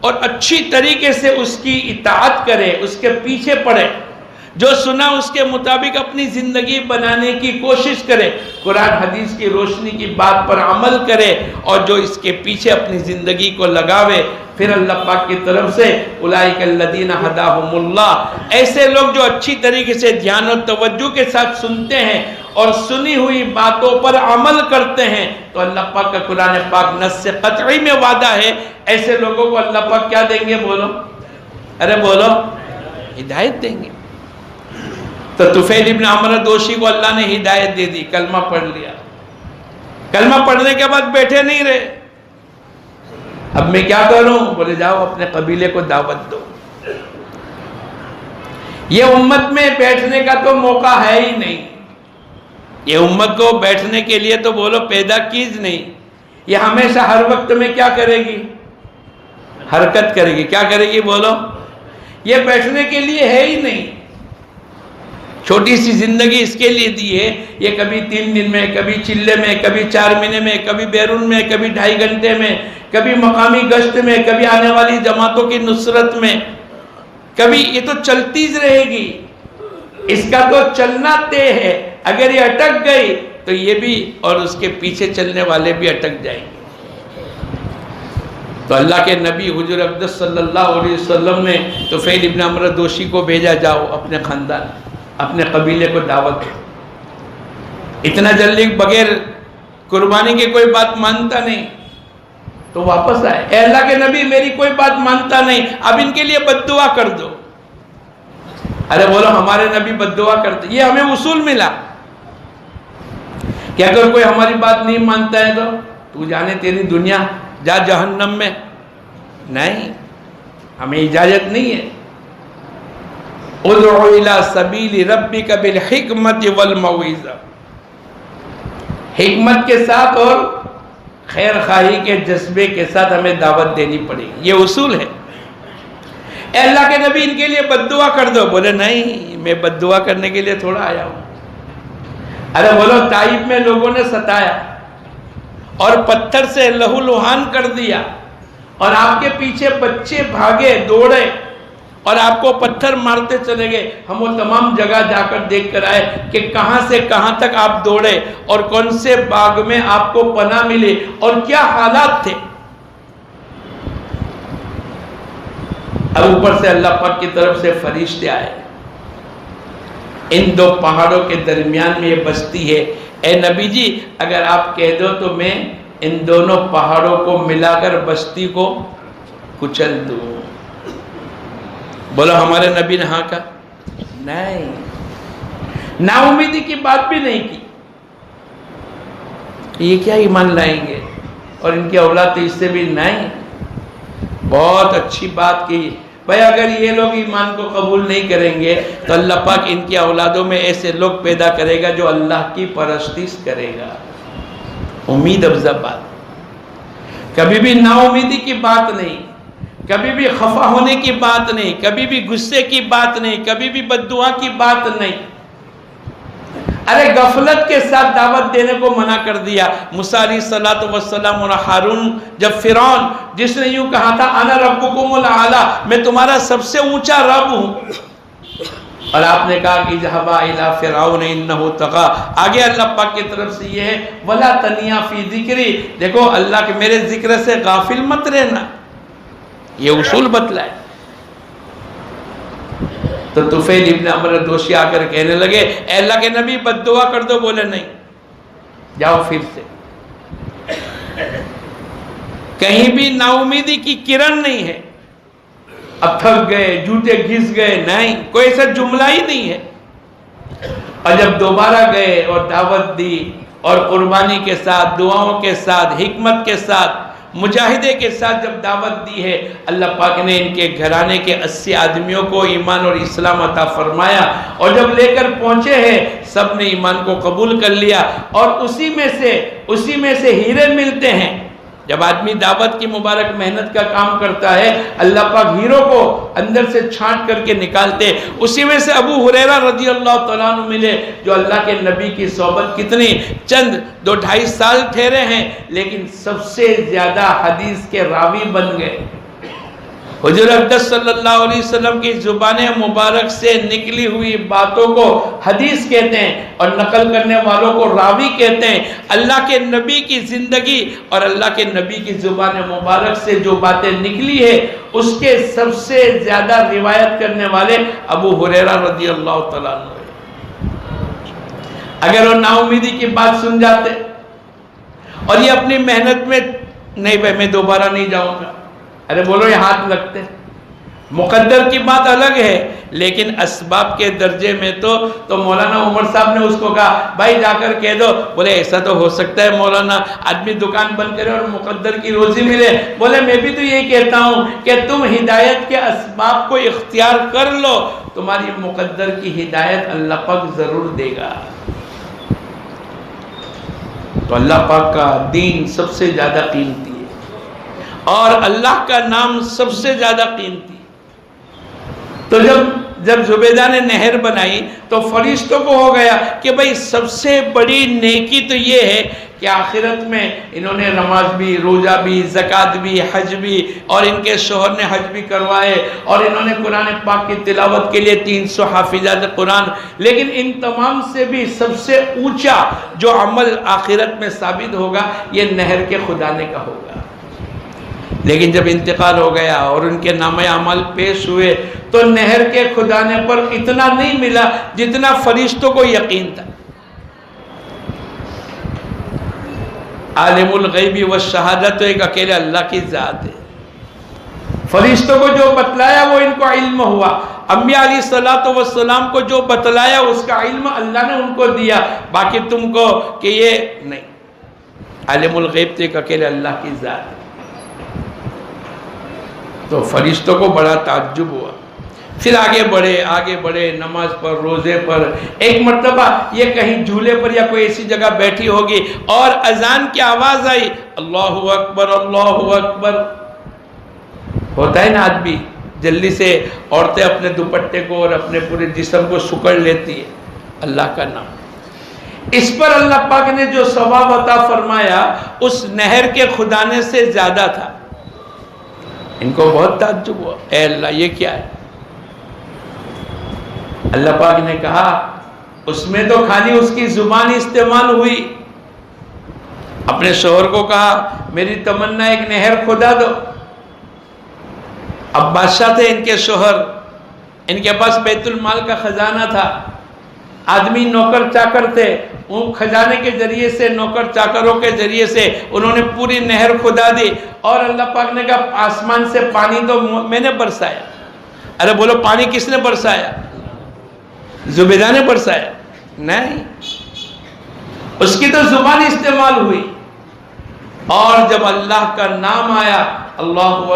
اور اچھی طریقے سے اس کی اطاعت کرے، اس کے پیچھے پڑے، جو سنا اس کے مطابق اپنی زندگی بنانے کی کوشش کرے، قرآن حدیث کی روشنی کی بات پر عمل کرے، اور جو اس کے پیچھے اپنی زندگی کو لگاوے، پھر اللہ پاک کی طرف سے اولئک الذین ھداھم اللہ، ایسے لوگ جو اچھی طریقے سے دھیان و توجہ کے ساتھ سنتے ہیں اور سنی ہوئی باتوں پر عمل کرتے ہیں، تو اللہ پاک کا قرآن پاک نص قطعی میں وعدہ ہے، ایسے لوگوں کو اللہ پاک کیا دیں گے؟ بولو، ارے بولو، ہدایت دیں گے۔ تو طفیل ابن عمرو دوشی کو اللہ نے ہدایت دے دی، کلمہ پڑھ لیا، کلمہ پڑھنے کے بعد بیٹھے نہیں رہے، اب میں کیا کروں؟ بولے جاؤ اپنے قبیلے کو دعوت دو۔ یہ امت میں بیٹھنے کا تو موقع ہے ہی نہیں، یہ امت کو بیٹھنے کے لیے تو بولو پیدا کیج نہیں، یہ ہمیشہ ہر وقت میں کیا کرے گی؟ حرکت کرے گی۔ کیا کرے گی؟ بولو، یہ بیٹھنے کے لیے ہے ہی نہیں، چھوٹی سی زندگی اس کے لیے دی ہے، یہ کبھی 3 دن میں، کبھی چلے میں، کبھی 4 مہینے میں، کبھی بیرون میں، کبھی 2.5 گھنٹے میں، کبھی مقامی گشت میں، کبھی آنے والی جماعتوں کی نصرت میں، کبھی، یہ تو چلتی رہے گی، اس کا تو چلنا طے ہے، اگر یہ اٹک گئی تو یہ بھی اور اس کے پیچھے چلنے والے بھی اٹک جائیں گے۔ تو اللہ کے نبی حضور اقدس صلی اللہ علیہ وسلم نے طفیل ابن عمرو دوشی کو بھیجا، جاؤ اپنے خاندان، اپنے قبیلے کو دعوت دو۔ اتنا جلدی بغیر قربانی کے کوئی بات مانتا نہیں، تو واپس آئے، اے اللہ کے نبی میری کوئی بات مانتا نہیں، اب ان کے لیے بد دعا کر دو۔ ارے بولو، ہمارے نبی بد دعا کرتے، یہ ہمیں اصول ملا کہ اگر کوئی ہماری بات نہیں مانتا ہے تو جانے تیری دنیا، جا جہنم میں، نہیں، ہمیں اجازت نہیں ہے۔ ادعو الی سبیل ربک بالحکمت والموعظہ، حکمت کے ساتھ اور خیر خواہی کے جذبے کے ساتھ ہمیں دعوت دینی پڑے گی، یہ اصول ہے۔ اے اللہ کے نبی ان کے لیے بد دعا کر دو، بولے نہیں، میں بد دعا کرنے کے لیے تھوڑا آیا ہوں۔ ارے بولو، طائف میں لوگوں نے ستایا اور پتھر سے لہو لہان کر دیا، اور آپ کے پیچھے بچے بھاگے دوڑے اور آپ کو پتھر مارتے چلے گئے، ہم وہ تمام جگہ جا کر دیکھ کر آئے کہ کہاں سے کہاں تک آپ دوڑے اور کون سے باغ میں آپ کو پناہ ملی اور کیا حالات تھے۔ اب اوپر سے اللہ پاک کی طرف سے فرشتے آئے، ان 2 پہاڑوں کے درمیان میں یہ بستی ہے، اے نبی جی اگر آپ کہہ دو تو میں ان دونوں پہاڑوں کو ملا کر بستی کو کچل دوں۔ بولو، ہمارے نبی نے ہاں کہا؟ نہیں، نا امیدی کی بات بھی نہیں کی، یہ کیا ایمان لائیں گے، اور ان کی اولاد تو اس سے بھی نہیں، بہت اچھی بات کی بھائی، اگر یہ لوگ ایمان کو قبول نہیں کریں گے تو اللہ پاک ان کی اولادوں میں ایسے لوگ پیدا کرے گا جو اللہ کی پرستش کرے گا۔ امید افزا بات، کبھی بھی نا امیدی کی بات نہیں، کبھی بھی خفا ہونے کی بات نہیں، کبھی بھی غصے کی بات نہیں، کبھی بھی بد دعا کی بات نہیں۔ ارے غفلت کے ساتھ دعوت دینے کو منع کر دیا۔ موسیٰ علیہ السلام اور ہارون، جب فرعون جس نے یوں کہا تھا انا ربکم الاعلی، میں تمہارا سب سے اونچا رب ہوں، اور آپ نے کہا کہ اذهبا الی فرعون انہ طغی، آگے اللہ پاک کی طرف سے یہ ہے ولا تنیا فی ذکری، دیکھو اللہ کے میرے ذکر سے غافل مت رہنا، یہ اصول بتلائے۔ تو طفیل ابن عمرو دوشی آ کر کہنے لگے، اے اللہ کے نبی بد دعا کر دو، بولے نہیں، جاؤ پھر سے۔ کہیں بھی نا امیدی کی کرن نہیں ہے، اب تھک گئے، جوتے گھس گئے، نہیں، کوئی ایسا جملہ ہی نہیں ہے۔ اور جب دوبارہ گئے اور دعوت دی اور قربانی کے ساتھ، دعاؤں کے ساتھ، حکمت کے ساتھ، مجاہدے کے ساتھ جب دعوت دی ہے، اللہ پاک نے ان کے گھرانے کے 80 آدمیوں کو ایمان اور اسلام عطا فرمایا، اور جب لے کر پہنچے ہیں سب نے ایمان کو قبول کر لیا، اور اسی میں سے ہیرے ملتے ہیں۔ جب آدمی دعوت کی مبارک محنت کا کام کرتا ہے اللہ پاک ہیرو کو اندر سے چھانٹ کر کے نکالتے. اسی میں سے ابو ہریرہ رضی اللہ تعالیٰ عنہ ملے جو اللہ کے نبی کی صحبت کتنی چند 2-2.5 سال ٹھہرے ہیں لیکن سب سے زیادہ حدیث کے راوی بن گئے. حضور اقدس صلی اللہ علیہ وسلم کی زبان مبارک سے نکلی ہوئی باتوں کو حدیث کہتے ہیں اور نقل کرنے والوں کو راوی کہتے ہیں. اللہ کے نبی کی زندگی اور اللہ کے نبی کی زبان مبارک سے جو باتیں نکلی ہے اس کے سب سے زیادہ روایت کرنے والے ابو ہریرہ رضی اللہ تعالیٰ عنہ. اگر وہ نا امیدی کی بات سن جاتے اور یہ اپنی محنت میں نہیں بھائی میں دوبارہ نہیں جاؤں گا، ارے بولو یہ ہاتھ لگتے. مقدر کی بات الگ ہے لیکن اسباب کے درجے میں تو مولانا عمر صاحب نے اس کو کہا بھائی جا کر کہہ دو. بولے ایسا تو ہو سکتا ہے مولانا آدمی دکان بند کرے اور مقدر کی روزی ملے. بولے میں بھی تو یہی کہتا ہوں کہ تم ہدایت کے اسباب کو اختیار کر لو، تمہاری مقدر کی ہدایت اللہ پاک ضرور دے گا. تو اللہ پاک کا دین سب سے زیادہ قیمتی ہے اور اللہ کا نام سب سے زیادہ قیمتی. تو جب زبیدہ نے نہر بنائی تو فرشتوں کو ہو گیا کہ بھئی سب سے بڑی نیکی تو یہ ہے کہ آخرت میں انہوں نے نماز بھی، روزہ بھی، زکوٰۃ بھی، حج بھی، اور ان کے شوہر نے حج بھی کروائے اور انہوں نے قرآن پاک کی تلاوت کے لیے 300 حافظات قرآن. لیکن ان تمام سے بھی سب سے اونچا جو عمل آخرت میں ثابت ہوگا یہ نہر کے کھدانے کا ہوگا. لیکن جب انتقال ہو گیا اور ان کے نامہ اعمال پیش ہوئے تو نہر کے کھدانے پر اتنا نہیں ملا جتنا فرشتوں کو یقین تھا. عالم الغیبی والشہادت تو ایک اکیلے اللہ کی ذات ہے. فرشتوں کو جو بتلایا وہ ان کو علم ہوا. انبیاء علیہ السلام کو جو بتلایا اس کا علم اللہ نے ان کو دیا. باقی تم کو کہ یہ نہیں. عالم الغیب تو ایک اکیلے اللہ کی ذات ہے. تو فرشتوں کو بڑا تعجب ہوا. پھر آگے بڑھے نماز پر، روزے پر. ایک مرتبہ یہ کہیں جھولے پر یا کوئی ایسی جگہ بیٹھی ہوگی اور اذان کی آواز آئی اللہ اکبر اللہ اکبر. ہوتا ہے نا آدمی جلدی سے عورتیں اپنے دوپٹے کو اور اپنے پورے جسم کو سکڑ لیتی ہے اللہ کا نام. اس پر اللہ پاک نے جو ثواب عطا فرمایا اس نہر کے کھدانے سے زیادہ تھا. ان کو بہت تعجب ہوا، اے اللہ یہ کیا ہے؟ اللہ پاک نے کہا اس میں تو خالی اس کی زبان استعمال ہوئی. اپنے شوہر کو کہا میری تمنا ایک نہر کھدا دو. اب بادشاہ تھے ان کے شوہر، ان کے پاس بیت المال کا خزانہ تھا. آدمی نوکر چاکر تھے، ان خزانے کے ذریعے سے نوکر چاکروں کے ذریعے سے انہوں نے پوری نہر کھدا دی. اور اللہ پاک نے کہا آسمان سے پانی تو میں نے برسایا. ارے بولو پانی کس نے برسایا؟ زبیدہ نے برسایا؟ نہیں، اس کی تو زبان استعمال ہوئی. اور جب اللہ کا نام آیا اللہ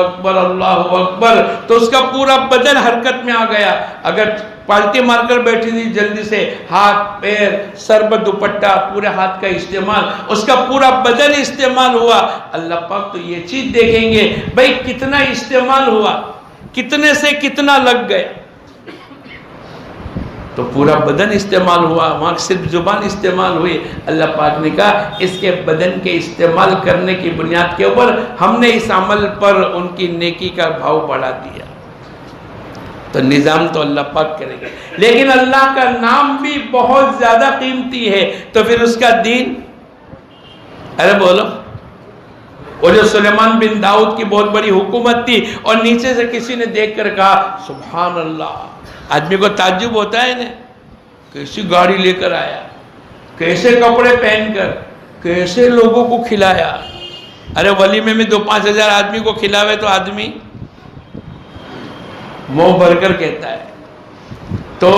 اکبر تو اس کا پورا بدن حرکت میں آ گیا. اگر پالٹی مار کر بیٹھی تھی جلدی سے ہاتھ پیر سر پر دوپٹہ پورے ہاتھ کا استعمال، اس کا پورا بدن استعمال ہوا. اللہ پاک تو یہ چیز دیکھیں گے بھئی کتنا استعمال ہوا، کتنے سے کتنا لگ گیا. تو پورا بدن استعمال ہوا، وہاں صرف زبان استعمال ہوئی. اللہ پاک نے کہا اس کے بدن کے استعمال کرنے کی بنیاد کے اوپر ہم نے اس عمل پر ان کی نیکی کا بھاؤ بڑھا دیا. تو نظام تو اللہ پاک کرے گا، لیکن اللہ کا نام بھی بہت زیادہ قیمتی ہے. تو پھر اس کا دین، ارے بولو، وہ جو سلیمان بن داؤد کی بہت بڑی حکومت تھی اور نیچے سے کسی نے دیکھ کر کہا سبحان اللہ. آدمی کو تعجب ہوتا ہے نا، کیسی گاڑی لے کر آیا، کیسے کپڑے پہن کر، کیسے لوگوں کو کھلایا. ارے ولیمے میں 2-5 ہزار آدمی کو کھلاوے تو آدمی منہ بھر کر کہتا ہے. تو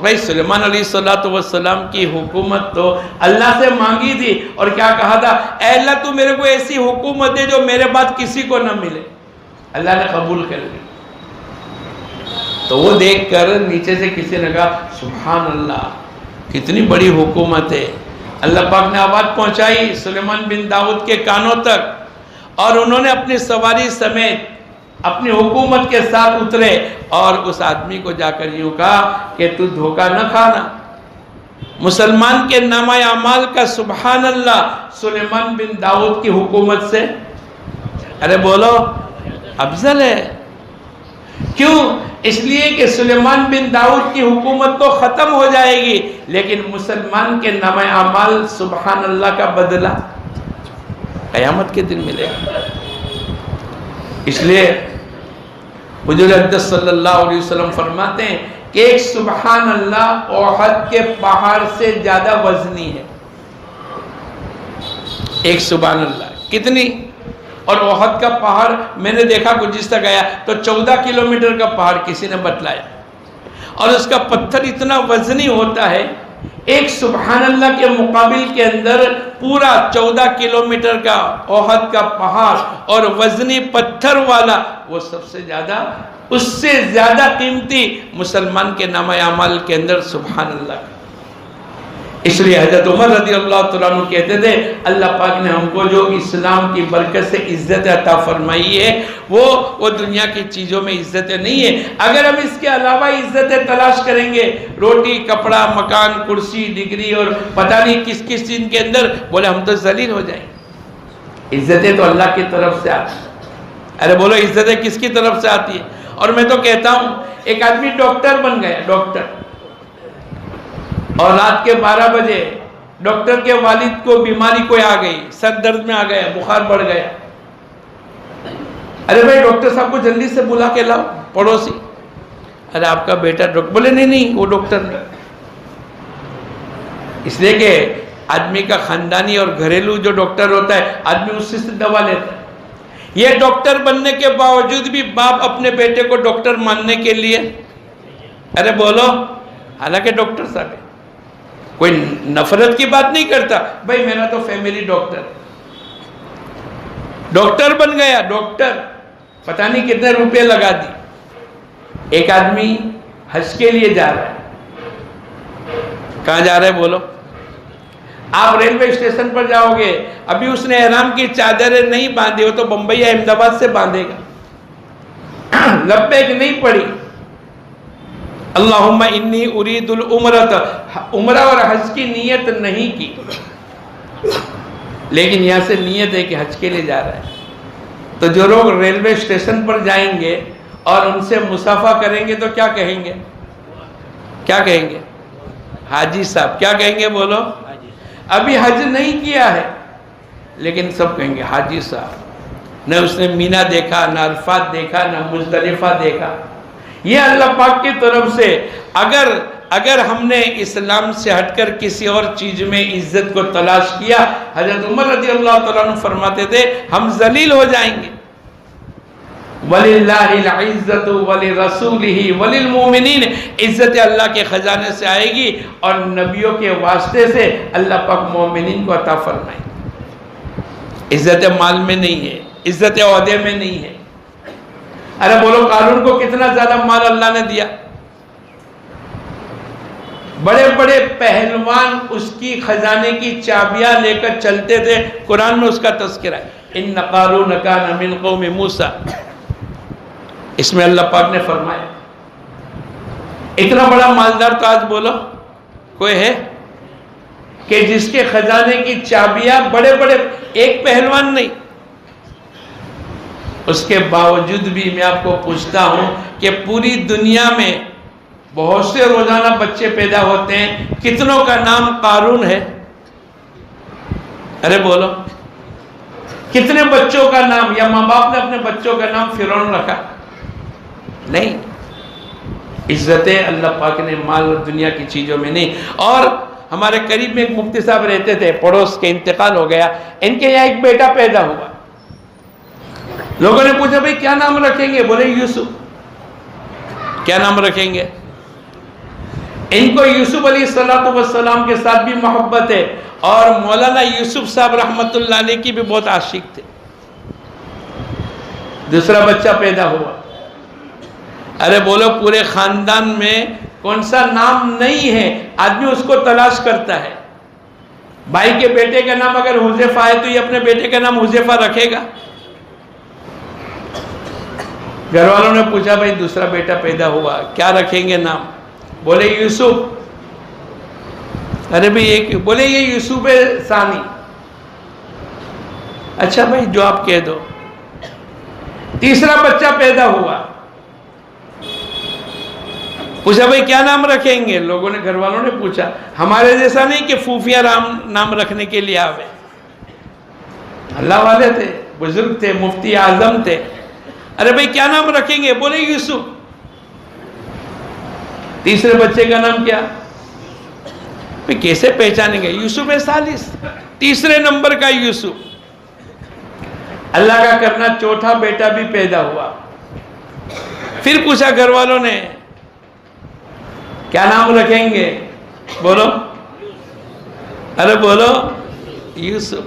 بھائی سلیمان علیہ السلام کی حکومت تو اللہ سے مانگی تھی اور کیا کہا تھا، اے اللہ تو میرے کو ایسی حکومت دے جو میرے بعد کسی کو نہ ملے. اللہ نے قبول کر لی. تو وہ دیکھ کر نیچے سے کسی نے کہا سبحان اللہ کتنی بڑی حکومت ہے. اللہ پاک نے آواز پہنچائی سلیمان بن داؤد کے کانوں تک اور انہوں نے اپنی سواری سمیت اپنی حکومت کے ساتھ اترے اور اس آدمی کو جا کر یوں کہا کہ تو دھوکہ نہ کھانا، مسلمان کے نامہ اعمال کا سبحان اللہ سلیمان بن داؤد کی حکومت سے ارے بولو افضل ہے۔ کیوں؟ اس لیے کہ سلیمان بن داؤد کی حکومت تو ختم ہو جائے گی، لیکن مسلمان کے نامہ اعمال سبحان اللہ کا بدلہ قیامت کے دن ملے گا۔ اس لیے حضور اقدس صلی اللہ علیہ وسلم فرماتے ہیں کہ ایک سبحان اللہ احد کے پہاڑ سے زیادہ وزنی ہے۔ ایک سبحان اللہ کتنی؟ اور احد کا پہاڑ میں نے دیکھا کچھ جس تک آیا تو 14 کلومیٹر کا پہاڑ کسی نے بتلایا، اور اس کا پتھر اتنا وزنی ہوتا ہے، ایک سبحان اللہ کے مقابل کے اندر پورا 14 کلومیٹر کا احد کا پہاڑ اور وزنی پتھر والا، وہ سب سے زیادہ، اس سے زیادہ قیمتی مسلمان کے نامہ اعمال کے اندر سبحان اللہ کا۔ اس لیے حضرت عمر رضی اللہ تعالیٰ عنہ کہتے تھے اللہ پاک نے ہم کو جو اسلام کی برکت سے عزت عطا فرمائی ہے وہ دنیا کی چیزوں میں عزتیں نہیں ہے، اگر ہم اس کے علاوہ عزتیں تلاش کریں گے، روٹی کپڑا مکان کرسی ڈگری اور پتہ نہیں کس کس چیز کے اندر، بولے ہم تو ذلیل ہو جائیں گے۔ عزتیں تو اللہ کی طرف سے آتی ہیں۔ ارے بولو عزتیں کس کی طرف سے آتی ہے؟ اور میں تو کہتا ہوں ایک آدمی ڈاکٹر بن گیا، ڈاکٹر، اور رات کے 12 بجے ڈاکٹر کے والد کو بیماری کوئی آ گئی، سر درد میں آ گیا، بخار بڑھ گیا، ارے بھائی ڈاکٹر صاحب کو جلدی سے بلا کے لاؤ، پڑوسی، ارے آپ کا بیٹا ڈاکٹر، بولے نہیں وہ ڈاکٹر نہیں، اس لیے کہ آدمی کا خاندانی اور گھریلو جو ڈاکٹر ہوتا ہے آدمی اس سے دوا لیتا ہے۔ یہ ڈاکٹر بننے کے باوجود بھی باپ اپنے بیٹے کو ڈاکٹر ماننے کے لیے، ارے بولو، حالانکہ ڈاکٹر صاحب ہے، کوئی نفرت کی بات نہیں کرتا، بھائی میرا تو فیملی ڈاکٹر، ڈاکٹر بن گیا، ڈاکٹر، پتہ نہیں کتنے روپے لگا دی۔ ایک آدمی حج کے لیے جا رہا ہے، کہاں جا رہا ہے بولو؟ آپ ریلوے اسٹیشن پر جاؤ گے، ابھی اس نے احرام کی چادریں نہیں باندھی، وہ تو بمبئی یا احمد آباد سے باندھے گا، لبیک نہیں پڑی، اللہم انی ارید العمرۃ، عمرہ اور حج کی نیت نہیں کی، لیکن یہاں سے نیت ہے کہ حج کے لیے جا رہا ہے۔ تو جو لوگ ریلوے اسٹیشن پر جائیں گے اور ان سے مصافحہ کریں گے تو کیا کہیں گے؟ کیا کہیں گے؟ حاجی صاحب، کیا کہیں گے بولو؟ ابھی حج نہیں کیا ہے لیکن سب کہیں گے حاجی صاحب، نہ اس نے مینا دیکھا، نہ عرفات دیکھا، نہ مزدلفہ دیکھا۔ یہ اللہ پاک کی طرف سے اگر ہم نے اسلام سے ہٹ کر کسی اور چیز میں عزت کو تلاش کیا، حضرت عمر رضی اللہ تعالیٰ عنہ فرماتے تھے ہم ذلیل ہو جائیں گے۔ وَلِلَّهِ الْعِزَّةُ وَلِرَسُولِهِ وَلِلْمُؤْمِنِينَ، عزت اللہ کے خزانے سے آئے گی اور نبیوں کے واسطے سے اللہ پاک مومنین کو عطا فرمائے گی۔ عزت مال میں نہیں ہے، عزت عہدے میں نہیں ہے۔ ارے بولو قارون کو کتنا زیادہ مال اللہ نے دیا، بڑے بڑے پہلوان اس کی خزانے کی چابیاں لے کر چلتے تھے، قرآن میں اس کا تذکرہ ہے، ان قارون کان من قوم موسیٰ، اس میں اللہ پاک نے فرمایا۔ اتنا بڑا مالدار تو آج بولو کوئی ہے کہ جس کے خزانے کی چابیاں بڑے بڑے، ایک پہلوان نہیں۔ اس کے باوجود بھی میں آپ کو پوچھتا ہوں کہ پوری دنیا میں بہت سے روزانہ بچے پیدا ہوتے ہیں، کتنوں کا نام قارون ہے؟ ارے بولو، کتنے بچوں کا نام، یا ماں باپ نے اپنے بچوں کا نام فرعون رکھا؟ نہیں۔ عزتیں اللہ پاک نے مال اور دنیا کی چیزوں میں نہیں۔ اور ہمارے قریب میں ایک مفتی صاحب رہتے تھے، پڑوس کے انتقال ہو گیا، ان کے یہاں ایک بیٹا پیدا ہوا، لوگوں نے پوچھا بھئی کیا نام رکھیں گے؟ بولے یوسف۔ کیا نام رکھیں گے؟ ان کو یوسف علیہ السلام کے ساتھ بھی محبت ہے، اور مولانا یوسف صاحب رحمت اللہ علیہ کی بھی بہت عاشق تھے۔ دوسرا بچہ پیدا ہوا، ارے بولو پورے خاندان میں کون سا نام نہیں ہے، آدمی اس کو تلاش کرتا ہے۔ بھائی کے بیٹے کا نام اگر حذیفہ ہے تو یہ اپنے بیٹے کا نام حذیفہ رکھے گا؟ گھر والوں نے پوچھا بھائی دوسرا بیٹا پیدا ہوا, کیا رکھیں گے نام؟ بولے یوسف. ارے بھائی ایک بولے یہ یوسف ثانی. اچھا بھائی جو آپ کہہ دو. تیسرا بچہ پیدا ہوا, پوچھا بھائی کیا نام رکھیں گے؟ لوگوں نے گھر والوں نے پوچھا, ہمارے جیسا نہیں کہ فوفیا نام رکھنے کے لیے آوے. اللہ والے تھے, بزرگ تھے, مفتی اعظم تھے. ارے بھائی کیا نام رکھیں گے؟ بولے یوسف. تیسرے بچے کا نام کیا؟ بھائی کیسے پہچانیں گے؟ یوسف ثالث, تیسرے نمبر کا یوسف. اللہ کا کرنا چوتھا بیٹا بھی پیدا ہوا. پھر پوچھا گھر والوں نے کیا نام رکھیں گے؟ بولو, ارے بولو یوسف.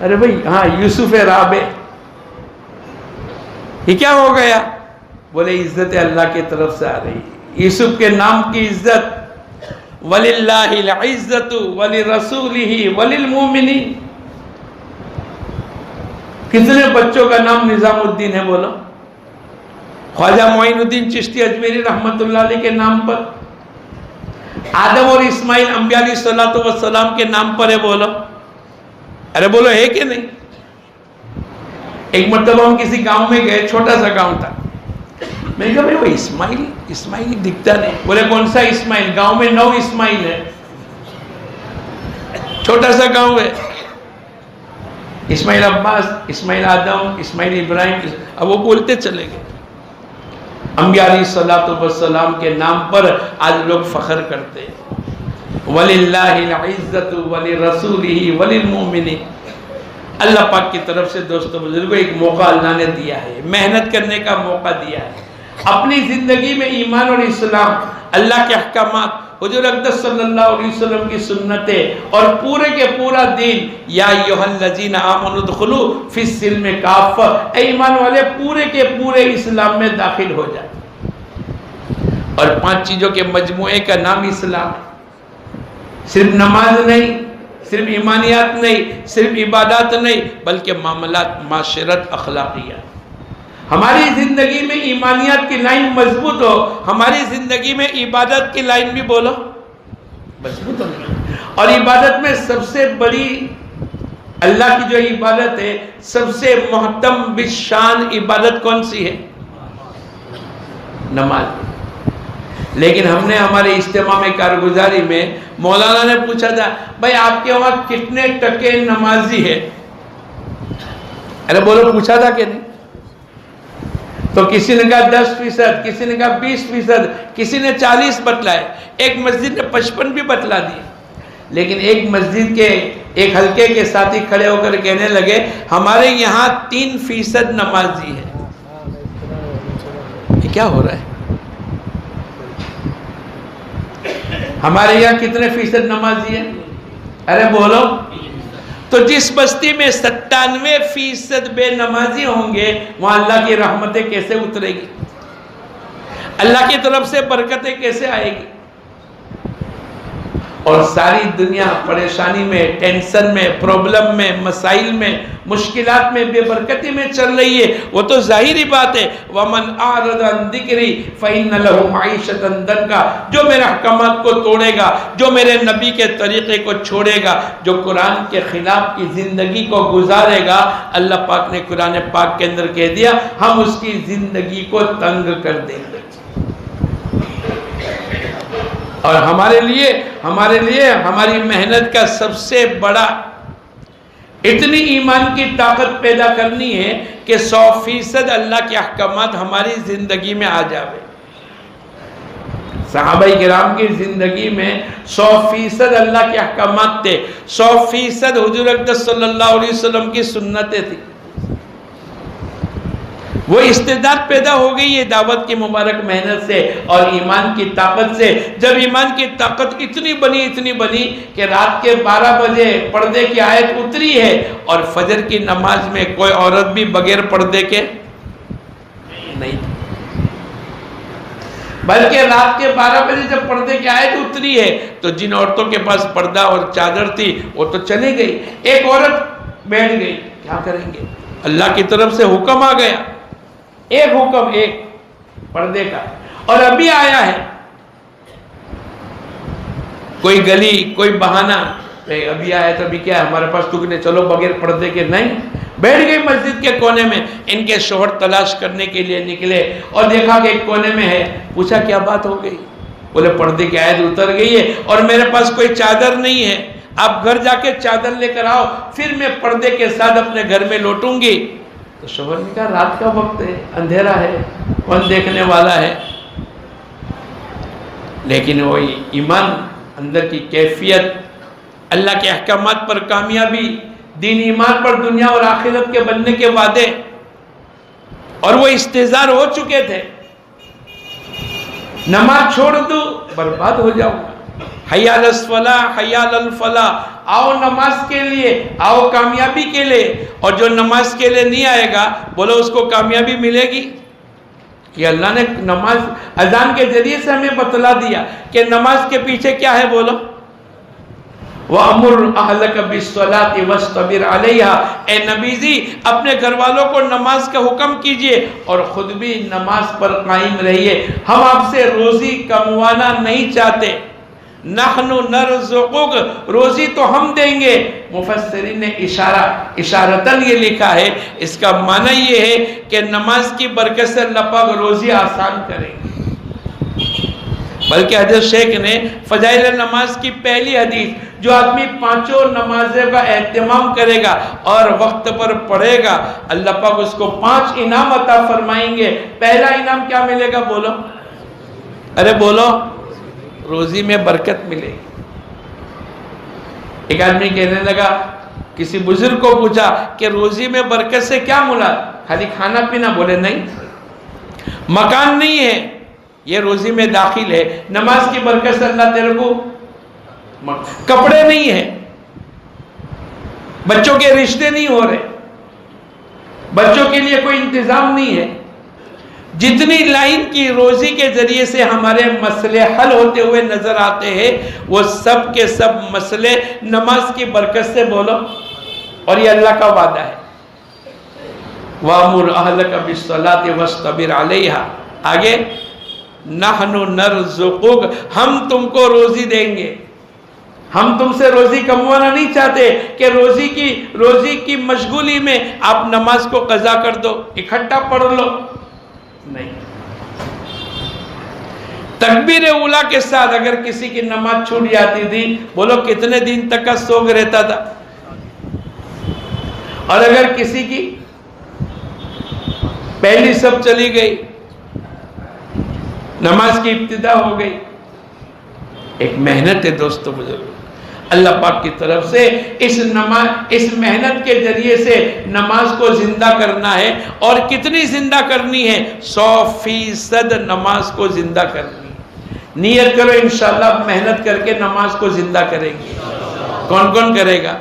ارے بھائی ہاں یوسف رابع. یہ کیا ہو گیا؟ بولے عزت اللہ کی طرف سے آ رہی. یوسف کے نام کی عزت, وَلِلَّهِ الْعِزَّةُ وَلِرَسُولِهِ وَلِلْمُؤْمِنِينَ. کتنے بچوں کا نام نظام الدین ہے؟ بولو. خواجہ معین الدین چشتی اجمیری رحمت اللہ علیہ کے نام پر. آدم اور اسماعیل انبیاء علیہ السلام کے نام پر ہے. بولو, ارے بولو ہے کہ نہیں؟ ایک مرتبہ ہم کسی گاؤں میں گئے, چھوٹا سا گاؤں تھا. میں نے کہا بھائی وہ اسماعیل دکھتا نہیں. بولے کون سا اسماعیل؟ گاؤں میں 9 اسماعیل ہے, چھوٹا سا گاؤں ہے. اسماعیل عباس, اسماعیل آدم, اسماعیل ابراہیم. اب وہ بولتے چلے گئے. انبیاء علیہ السلام کے نام پر آج لوگ فخر کرتے ہیں. وَلِلَّهِ الْعِزَّةُ وَلِرَسُولِهِ وَلِلْمُؤْمِنِينَ. اللہ پاک کی طرف سے دوستو بزرگوں ایک موقع اللہ نے دیا ہے, محنت کرنے کا موقع دیا ہے. اپنی زندگی میں ایمان اور اسلام, اللہ کے احکامات, حضور اقدس صلی اللہ علیہ وسلم کی سنتیں اور پورے کے پورا دین. یا ایھا الذین آمنوا ادخلوا فی السلم کافہ. اے ایمان والے پورے کے پورے اسلام میں داخل ہو جائے. اور 5 چیزوں کے مجموعے کا نام اسلام ہے. صرف نماز نہیں, صرف ایمانیات نہیں, صرف عبادات نہیں, بلکہ معاملات, معاشرت, اخلاقیات. ہماری زندگی میں ایمانیات کی لائن مضبوط ہو, ہماری زندگی میں عبادت کی لائن بھی بولو مضبوط ہو. اور عبادت میں سب سے بڑی اللہ کی جو عبادت ہے, سب سے محتم بشان عبادت کون سی ہے؟ نماز. لیکن ہم نے ہمارے اجتماع میں کارگزاری میں مولانا نے پوچھا تھا بھائی آپ کے وہاں کتنے ٹکے نمازی ہے؟ ارے بولو پوچھا تھا کہ نہیں؟ تو کسی نے کہا 10%, کسی نے کہا 20%, کسی نے 40 بتلائے. ایک مسجد نے 55 بھی بتلا دی. لیکن ایک مسجد کے ایک حلقے کے ساتھی کھڑے ہو کر کہنے لگے ہمارے یہاں 3% نمازی ہے. یہ کیا ہو رہا ہے؟ ہمارے یہاں کتنے فیصد نمازی ہیں؟ ارے بولو. تو جس بستی میں 97% بے نمازی ہوں گے, وہاں اللہ کی رحمتیں کیسے اترے گی؟ اللہ کی طرف سے برکتیں کیسے آئے گی؟ اور ساری دنیا پریشانی میں, ٹینشن میں, پرابلم میں, مسائل میں, مشکلات میں, بے برکتی میں چل رہی ہے. وہ تو ظاہری بات ہے. وَمَنْ أَعْرَضَ عَنْ ذِكْرِي فَإِنَّ لَهُ مَعِيشَةً ضَنْكًا. جو میرے احکامات کو توڑے گا, جو میرے نبی کے طریقے کو چھوڑے گا, جو قرآن کے خلاف کی زندگی کو گزارے گا, اللہ پاک نے قرآن پاک کے اندر کہہ دیا ہم اس کی زندگی کو تنگ کر دیں گے. اور ہمارے لیے ہماری محنت کا سب سے بڑا اتنی ایمان کی طاقت پیدا کرنی ہے کہ 100% اللہ کے احکامات ہماری زندگی میں آ جاوے. صحابہ کرام کی زندگی میں 100% اللہ کے احکامات تھے, 100% حضور اقدس صلی اللہ علیہ وسلم کی سنتیں تھی. وہ استعداد پیدا ہو گئی ہے دعوت کی مبارک محنت سے اور ایمان کی طاقت سے. جب ایمان کی طاقت اتنی بنی کہ رات کے 12 بجے پردے کی آیت اتری ہے اور فجر کی نماز میں کوئی عورت بھی بغیر پردے کے نہیں تھی. بلکہ رات کے 12 بجے جب پردے کی آیت اتری ہے تو جن عورتوں کے پاس پردہ اور چادر تھی وہ تو چلی گئی. ایک عورت بیٹھ گئی, کیا کریں گے؟ اللہ کی طرف سے حکم آ گیا ایک حکم، ایک پردے کا. اور ابھی آیا ہے کوئی گلی، کوئی بہانہ، ابھی آیا تو ابھی کیا ہے ہمارے پاس ٹکنے، چلو بغیر پردے کے. نہیں، بیٹھ گئی مسجد کے کونے میں. ان کے شوہر تلاش کرنے کے لیے نکلے اور دیکھا کہ ایک کونے میں ہے. پوچھا کیا بات ہو گئی؟ بولے پردے کی آیت اتر گئی ہے اور میرے پاس کوئی چادر نہیں ہے، آپ گھر جا کے چادر لے کر آؤ، پھر میں پردے کے ساتھ اپنے گھر میں لوٹوں گی. تو شوہر نے کہا رات کا وقت ہے، اندھیرا ہے، کون دیکھنے والا ہے؟ لیکن وہ ایمان، اندر کی کیفیت، اللہ کے احکامات پر کامیابی، دین ایمان پر دنیا اور آخرت کے بننے کے وعدے، اور وہ استحضار ہو چکے تھے. نماز چھوڑ دو برباد ہو جاؤں گا. حی علی الصلاح، حی علی الفلاح، آؤ نماز کے لیے، آؤ کامیابی کے لیے. اور جو نماز کے لیے نہیں آئے گا، بولو اس کو کامیابی ملے گی؟ کہ اللہ نے نماز اذان کے ذریعے سے ہمیں بتلا دیا کہ نماز کے پیچھے کیا ہے. بولو وَأَمُرْ أَهْلَكَ بِالصَّلَاةِ وَاسْتَبِرْ عَلَيْهَا. اے نبی جی اپنے گھر والوں کو نماز کا حکم کیجئے اور خود بھی نماز پر قائم رہیے. ہم آپ سے روزی کموانا نہیں چاہتے. نَحْنُ نَرْزُقُكَ، روزی تو ہم دیں گے. مفسرین نے اشارتاً یہ لکھا ہے، اس کا معنی یہ ہے کہ نماز کی برکت سے اللہ پاک روزی آسان کریں گے. بلکہ حضرت شیخ نے فضائل نماز کی پہلی حدیث، جو آدمی پانچوں نمازوں کا اہتمام کرے گا اور وقت پر پڑھے گا، اللہ پاک اس کو 5 انعام عطا فرمائیں گے. پہلا انعام کیا ملے گا؟ بولو، ارے بولو، روزی میں برکت ملے گی. ایک آدمی کہنے لگا، کسی بزرگ کو پوچھا کہ روزی میں برکت سے کیا مراد؟ خالی کھانا پینا؟ بولے نہیں، مکان نہیں ہے، یہ روزی میں داخل ہے. نماز کی برکت سے اللہ تیرے کو کپڑے نہیں ہیں، بچوں کے رشتے نہیں ہو رہے، بچوں کے لیے کوئی انتظام نہیں ہے. جتنی لائن کی روزی کے ذریعے سے ہمارے مسئلے حل ہوتے ہوئے نظر آتے ہیں، وہ سب کے سب مسئلے نماز کی برکت سے. بولو، اور یہ اللہ کا وعدہ ہے. وَأَمُرْ أَهْلَكَ بِالصَّلَاةِ وَاسْتَبِرْ عَلَيْهَا. آگے نَحْنُ نَرْزُقُكَ، ہم تم کو روزی دیں گے. ہم تم سے روزی کموانا نہیں چاہتے کہ روزی کی مشغولی میں آپ نماز کو قضا کر دو، اکٹھا پڑھ لو. نہیں. تکبیر اولیٰ کے ساتھ اگر کسی کی نماز چھوٹ جاتی تھی، بولو کتنے دن تک کا سوگ رہتا تھا. اور اگر کسی کی پہلی سب چلی گئی، نماز کی ابتدا ہو گئی. ایک محنت ہے دوستو بزرگ، اللہ پاک کی طرف سے اس محنت کے ذریعے سے نماز کو زندہ کرنا ہے. اور کتنی زندہ کرنی ہے؟ 100% نماز کو زندہ کرنی ہے. نیت کرو انشاءاللہ محنت کر کے نماز کو زندہ کریں گے. کون کون کرے گا؟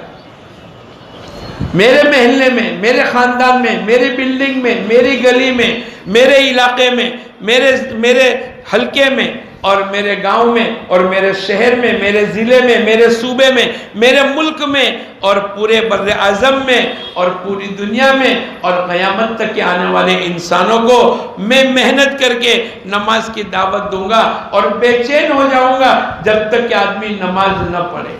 میرے محلے میں، میرے خاندان میں، میری بلڈنگ میں، میری گلی میں، میرے علاقے میں، میرے حلقے میں، اور میرے گاؤں میں، اور میرے شہر میں، میرے ضلع میں، میرے صوبے میں، میرے ملک میں، اور پورے بر اعظم میں، اور پوری دنیا میں، اور قیامت تک کے آنے والے انسانوں کو میں محنت کر کے نماز کی دعوت دوں گا. اور بے چین ہو جاؤں گا جب تک کہ آدمی نماز نہ پڑھے.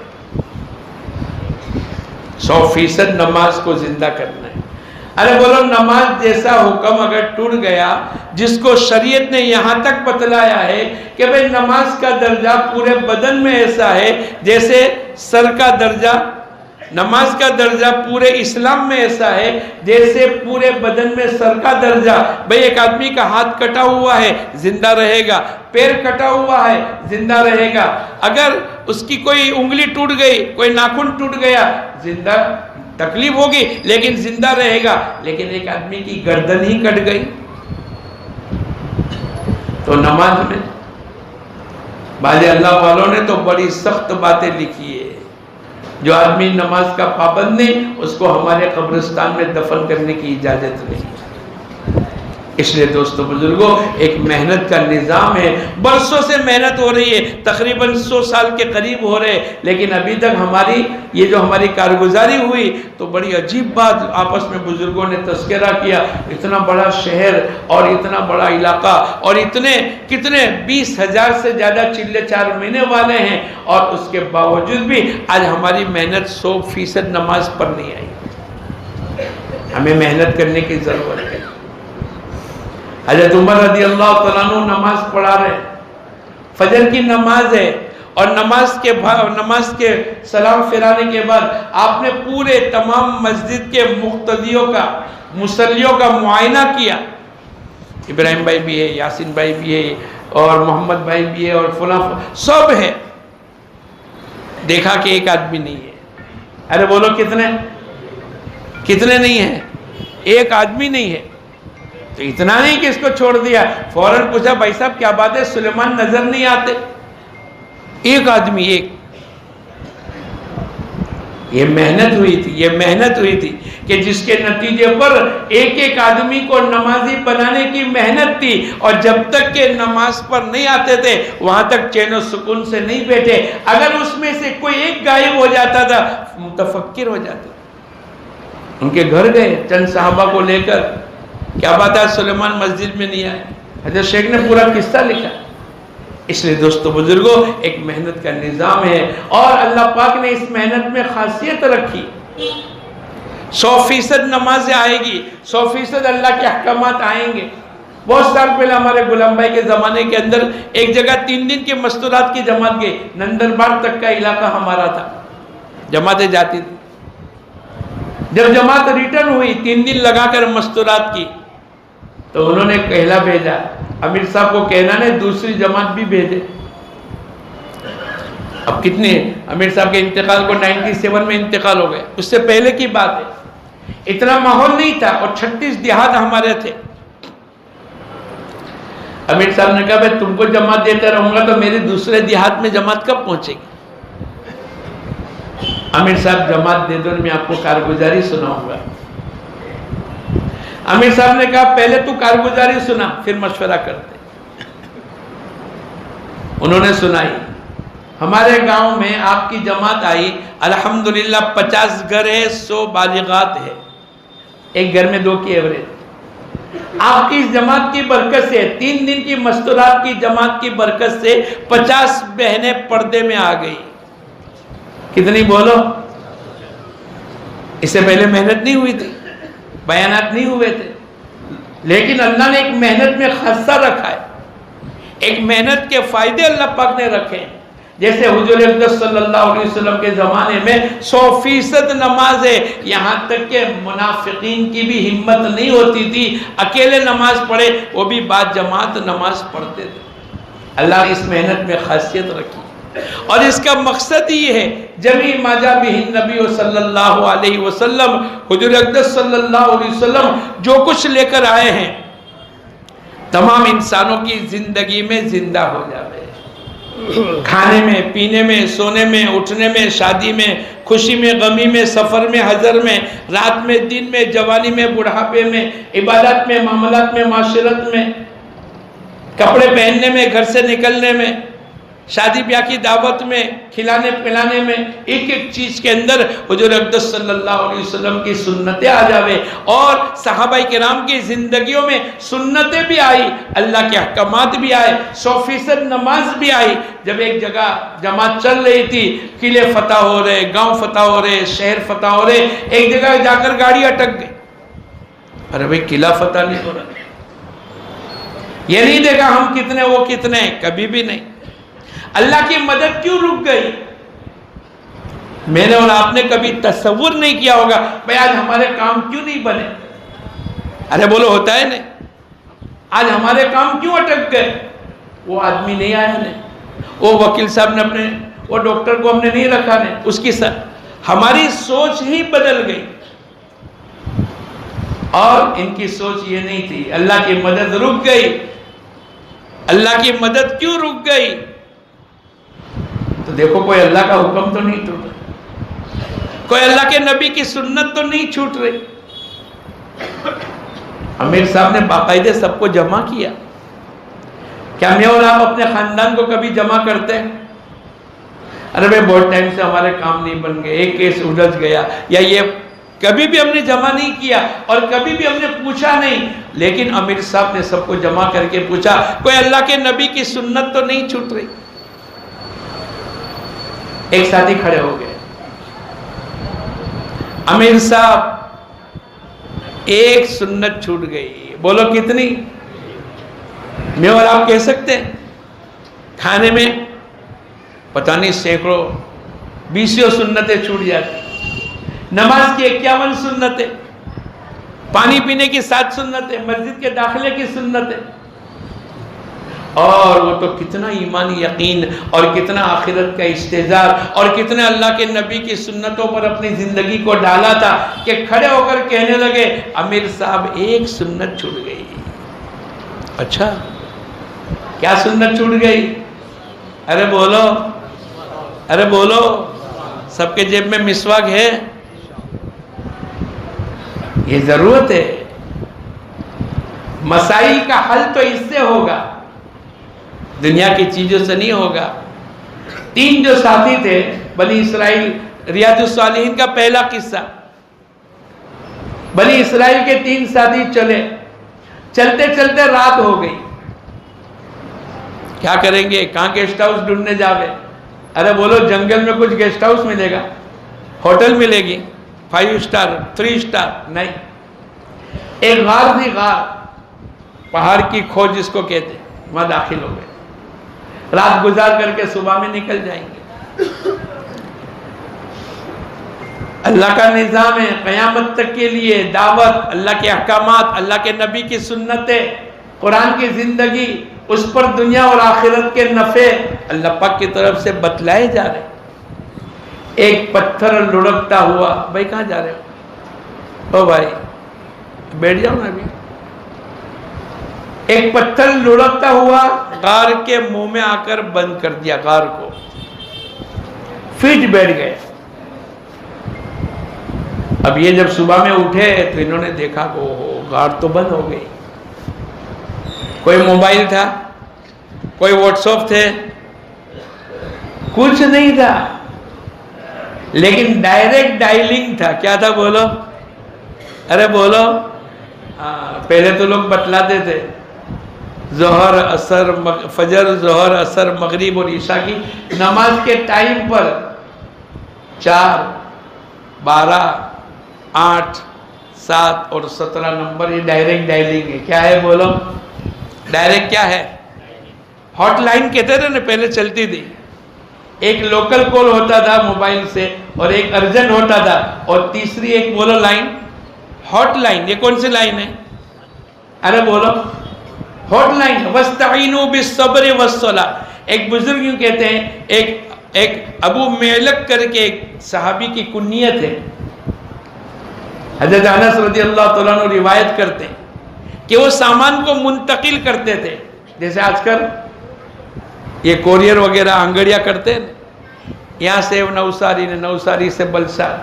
100% نماز کو زندہ کرنا ہے. ارے بولو، نماز جیسا حکم اگر ٹوٹ گیا، جس کو شریعت نے یہاں تک بتلایا ہے کہ بھئی نماز کا درجہ پورے بدن میں ایسا ہے جیسے سر کا درجہ، نماز کا درجہ پورے اسلام میں ایسا ہے جیسے پورے بدن میں سر کا درجہ. بھئی ایک آدمی کا ہاتھ کٹا ہوا ہے، زندہ رہے گا. پیر کٹا ہوا ہے، زندہ رہے گا. اگر اس کی کوئی انگلی ٹوٹ گئی، کوئی ناخن ٹوٹ گیا، زندہ، تکلیف ہوگی لیکن زندہ رہے گا. لیکن ایک آدمی کی گردن ہی کٹ گئی تو نماز میں بعض اللہ والوں نے تو بڑی سخت باتیں لکھی ہے. جو آدمی نماز کا پابند نہیں، اس کو ہمارے قبرستان میں دفن کرنے کی اجازت نہیں. اس لیے دوستو بزرگوں ایک محنت کا نظام ہے، برسوں سے محنت ہو رہی ہے، تقریباً 100 سال کے قریب ہو رہے، لیکن ابھی تک ہماری یہ جو ہماری کارگزاری ہوئی تو بڑی عجیب بات آپس میں بزرگوں نے تذکرہ کیا، اتنا بڑا شہر اور اتنا بڑا علاقہ اور کتنے 20,000 سے زیادہ چلے 4 مہینے والے ہیں، اور اس کے باوجود بھی آج ہماری محنت 100% نماز پر نہیں آئی۔ ہمیں محنت کرنے کی ضرورت ہے۔ حضرت عمر رضی اللہ تعالیٰ عنہ نماز پڑھا رہے، فجر کی نماز ہے، اور نماز کے سلام پھرانے کے بعد آپ نے پورے تمام مسجد کے مقتدیوں کا، مصلیوں کا معائنہ کیا۔ ابراہیم بھائی بھی ہے، یاسین بھائی بھی ہے، اور محمد بھائی بھی ہے، اور فلاں سب ہے۔ دیکھا کہ ایک آدمی نہیں ہے۔ ارے بولو کتنے نہیں ہیں؟ ایک آدمی نہیں ہے۔ تو اتنا نہیں کہ اس کو چھوڑ دیا، فوراً پوچھا بھائی صاحب کیا بات ہے، سلیمان نظر نہیں آتے؟ ایک آدمی، ایک۔ یہ محنت ہوئی تھی کہ جس کے نتیجے پر ایک آدمی کو نمازی بنانے کی محنت تھی، اور جب تک کہ نماز پر نہیں آتے تھے وہاں تک چین و سکون سے نہیں بیٹھے۔ اگر اس میں سے کوئی ایک غائب ہو جاتا تھا متفکر ہو جاتے۔ ان کے گھر گئے چند صحابہ کو لے کر، کیا بات ہے سلیمان مسجد میں نہیں آئے؟ حضرت شیخ نے پورا قصہ لکھا۔ اس لیے دوستو بزرگوں ایک محنت کا نظام ہے، اور اللہ پاک نے اس محنت میں خاصیت رکھی۔ 100% نماز آئے گی، 100% اللہ کے احکامات آئیں گے۔ بہت سال پہلے ہمارے غلام بھائی کے زمانے کے اندر ایک جگہ 3 دن کی مستورات کی جماعت گئی، نندربار تک کا علاقہ ہمارا تھا، جماعتیں جاتی تھی۔ جب جماعت ریٹرن ہوئی 3 دن لگا کر مستورات کی، تو انہوں نے کہلا بھیجا، امیر صاحب کو کہنا نے دوسری جماعت بھی بھیجے۔ اب کتنے، امیر صاحب کے انتقال کو 97 میں انتقال ہو گئے، اس سے پہلے کی بات ہے، اتنا ماحول نہیں تھا، اور 36 دیہات ہمارے تھے۔ امیر صاحب نے کہا بھائی تم کو جماعت دیتا رہوں گا تو میرے دوسرے دیہات میں جماعت کب پہنچے گی؟ امیر صاحب جماعت دے دو، میں آپ کو کارگزاری سناؤں گا۔ امیر صاحب نے کہا پہلے تو کارگزاری سنا پھر مشورہ کرتے۔ انہوں نے سنائی، ہمارے گاؤں میں آپ کی جماعت آئی، الحمدللہ 50 گھر ہے، 100 بالغات ہے، ایک گھر میں 2 کی ایوریج۔ آپ کی اس جماعت کی برکت سے، 3 دن کی مستورات کی جماعت کی برکت سے 50 بہنیں پردے میں آ گئی۔ کتنی بولو؟ اس سے پہلے محنت نہیں ہوئی تھی، بیانات نہیں ہوئے تھے، لیکن اللہ نے ایک محنت میں خاصہ رکھا ہے، ایک محنت کے فائدے اللہ پاک نے رکھے ہیں۔ جیسے حضور اقدس صلی اللہ علیہ وسلم کے زمانے میں 100% نماز ہے، یہاں تک کہ منافقین کی بھی ہمت نہیں ہوتی تھی اکیلے نماز پڑھے، وہ بھی بعد جماعت نماز پڑھتے تھے۔ اللہ نے اس محنت میں خاصیت رکھی، اور اس کا مقصد یہ ہے جمیع ما جاء بہ النبی صلی اللہ علیہ وسلم، حضور اقدس صلی اللہ علیہ وسلم جو کچھ لے کر آئے ہیں تمام انسانوں کی زندگی میں زندہ ہو جاوے، کھانے میں، پینے میں، سونے میں، اٹھنے میں، شادی میں، خوشی میں، غمی میں، سفر میں، حضر میں، رات میں، دن میں، جوانی میں، بڑھاپے میں، عبادت میں، معاملات میں، معاشرت میں، کپڑے پہننے میں، گھر سے نکلنے میں، شادی بیاہ کی دعوت میں، کھلانے پلانے میں، ایک ایک چیز کے اندر حضور اقدس صلی اللہ علیہ وسلم کی سنتیں آ جاوے، اور صحابہ کرام کی زندگیوں میں سنتیں بھی آئی، اللہ کے احکامات بھی آئے، 100% نماز بھی آئی۔ جب ایک جگہ جماعت چل رہی تھی، قلعے فتح ہو رہے، گاؤں فتح ہو رہے، شہر فتح ہو رہے، ایک جگہ جا کر گاڑی اٹک گئی، ارے بھئی قلعہ فتح نہیں ہو رہا، یہ نہیں دیکھا ہم کتنے وہ کتنے، کبھی بھی نہیں۔ اللہ کی مدد کیوں رک گئی؟ میں نے اور آپ نے کبھی تصور نہیں کیا ہوگا بھائی آج ہمارے کام کیوں نہیں بنے؟ ارے بولو ہوتا ہے نہیں، آج ہمارے کام کیوں اٹک گئے؟ وہ آدمی نہیں آیا نے، وہ وکیل صاحب نے اپنے، وہ ڈاکٹر کو ہم نے نہیں رکھا نے، اس کی ہماری سوچ ہی بدل گئی، اور ان کی سوچ یہ نہیں تھی، اللہ کی مدد رک گئی۔ اللہ کی مدد کیوں رک گئی؟ تو دیکھو کوئی اللہ کا حکم تو نہیں ٹوٹا، کوئی اللہ کے نبی کی سنت تو نہیں چھوٹ رہی۔ امیر صاحب نے باقاعدہ سب کو جمع کیا. کیا میں اور آپ اپنے خاندان کو کبھی جمع کرتے ہیں؟ ارے بھائی بہت ٹائم سے ہمارے کام نہیں بن گئے, ایک کیس الجھ گیا, یا یہ کبھی بھی ہم نے جمع نہیں کیا اور کبھی بھی ہم نے پوچھا نہیں. لیکن امیر صاحب نے سب کو جمع کر کے پوچھا, کوئی اللہ کے نبی کی سنت تو نہیں چھوٹ رہی؟ ایک ساتھی کھڑے ہو گئے. امیر صاحب ایک سنت چھوٹ گئی. بولو کتنی؟ میں اور آپ کہہ سکتے ہیں کھانے میں پتہ نہیں سینکڑوں بیسوں سنتیں چھوٹ جاتی. نماز کی 51 سنتیں, پانی پینے کی 7 سنتیں, مسجد کے داخلے کی سنتیں. اور وہ تو کتنا ایمانی یقین اور کتنا آخرت کا استحضار اور کتنے اللہ کے نبی کی سنتوں پر اپنی زندگی کو ڈالا تھا کہ کھڑے ہو کر کہنے لگے, امیر صاحب ایک سنت چھوٹ گئی. اچھا کیا سنت چھوٹ گئی؟ ارے بولو, ارے بولو. سب کے جیب میں مسواک ہے؟ یہ ضرورت ہے. مسائل کا حل تو اس سے ہوگا, دنیا کی چیزوں سے نہیں ہوگا. 3 جو ساتھی تھے بنی اسرائیل, ریاض الصالحین کا پہلا قصہ. بنی اسرائیل کے 3 ساتھی چلے, چلتے چلتے رات ہو گئی. کیا کریں گے؟ کہاں گیسٹ ہاؤس ڈھونڈنے جاوے؟ ارے بولو جنگل میں کچھ گیسٹ ہاؤس ملے گا؟ ہوٹل ملے گی 5 اسٹار 3 اسٹار؟ نہیں. ایک غار تھی, غار, پہاڑ کی کھوج جس کو کہتے, وہاں داخل ہو گئے. رات گزار کر کے صبح میں نکل جائیں گے. اللہ کا نظام ہے قیامت تک کے لیے, دعوت, اللہ کے احکامات, اللہ کے نبی کی سنتیں, قرآن کی زندگی, اس پر دنیا اور آخرت کے نفع اللہ پاک کی طرف سے بتلائے جا رہے. ایک پتھر لڑکتا ہوا, بھائی کہاں جا رہے ہو؟ او بھائی بیٹھ جاؤ نا ابھی. ایک پتھر لڑکتا ہوا غار کے منہ میں آ کر بند کر دیا غار کو, فٹ بیٹھ گئے. اب یہ جب صبح میں اٹھے تو انہوں نے دیکھا کہ غار تو بند ہو گئی. کوئی موبائل تھا, کوئی واٹس ایپ تھے, کچھ نہیں تھا, لیکن ڈائریکٹ ڈائلنگ تھا. کیا تھا بولو؟ ارے بولو. پہلے تو لوگ بتلاتے تھے ظہر اثر فجر, ظہر اثر مغرب اور عشاء کی نماز کے ٹائم پر 4, 12, 8, 7 اور 17 نمبر, یہ ڈائریکٹ ڈائلنگ ہے. کیا ہے بولو؟ ڈائریکٹ کیا ہے؟ ہاٹ لائن کہتے تھے نا, پہلے چلتی تھی. ایک لوکل کال ہوتا تھا موبائل سے, اور ایک ارجنٹ ہوتا تھا, اور تیسری ایک بولو لائن ہاٹ لائن. یہ کون سی لائن ہے؟ ارے بولو ہاٹ لائن. وَاسْتَعِينُوا بِالصَّبْرِ وَالصَّلَاةِ. ایک بزرگ یوں کہتے ہیں, ایک ابو میلک کر کے ایک صحابی کی کنیت ہے, حضرت انس رضی اللہ تعالیٰ عنہ روایت کرتے ہیں کہ وہ سامان کو منتقل کرتے تھے. جیسے آج کل یہ کوریئر وغیرہ انگڑیاں کرتے ہیں, یہاں سے نوساری نے, نوساری سے بلسار.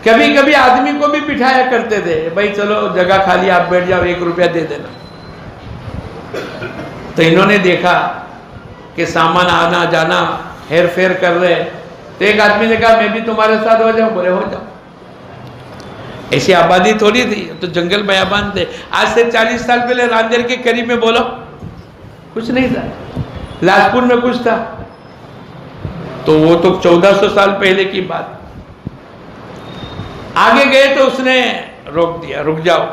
کبھی کبھی آدمی کو بھی بٹھایا کرتے تھے, بھائی چلو جگہ خالی, آپ بیٹھ جاؤ, 1 روپیہ دے دینا. تو انہوں نے دیکھا کہ سامان آنا جانا ہیر پھیر کر رہے, تو ایک آدمی نے کہا میں بھی تمہارے ساتھ ہو جاؤں. بولے ہو جاؤ. ایسی آبادی تھوڑی تھی, تو جنگل بیابان تھے. آج سے 40 سال پہلے راندیر کے قریب میں بولو کچھ نہیں تھا, لاجپور میں کچھ تھا, تو وہ تو 1400 سال پہلے کی بات. آگے گئے تو اس نے روک دیا, رک جاؤ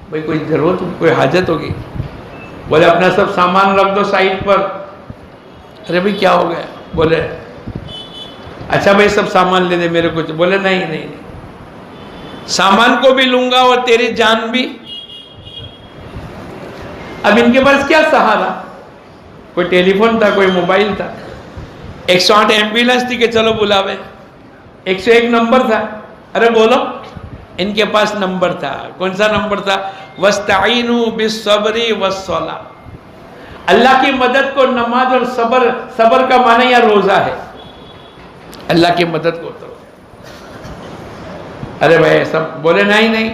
بھائی, کوئی ضرورت, کوئی حاجت ہوگی. بولے اپنا سب سامان رکھ دو سائڈ پر. ارے بھائی کیا ہو گیا؟ بولے اچھا بھائی سب سامان لے دے میرے کو. بولے نہیں نہیں نہیں, سامان کو بھی لوں گا اور تیری جان بھی. اب ان کے پاس کیا سہارا؟ کوئی ٹیلی فون تھا, کوئی موبائل تھا, 108 ایمبولینس تھی کہ چلو بلاوے, 101 نمبر تھا. ارے بولو ان کے پاس نمبر تھا. کون سا نمبر تھا؟ وَاسْتَعِينُوا بِالصَّبْرِ وَالصَّلَاةِ. اللہ کی مدد کو نماز اور صبر, صبر کا معنی یا روزہ ہے, اللہ کی مدد کو. ارے بھائی سب بولے نہیں نہیں,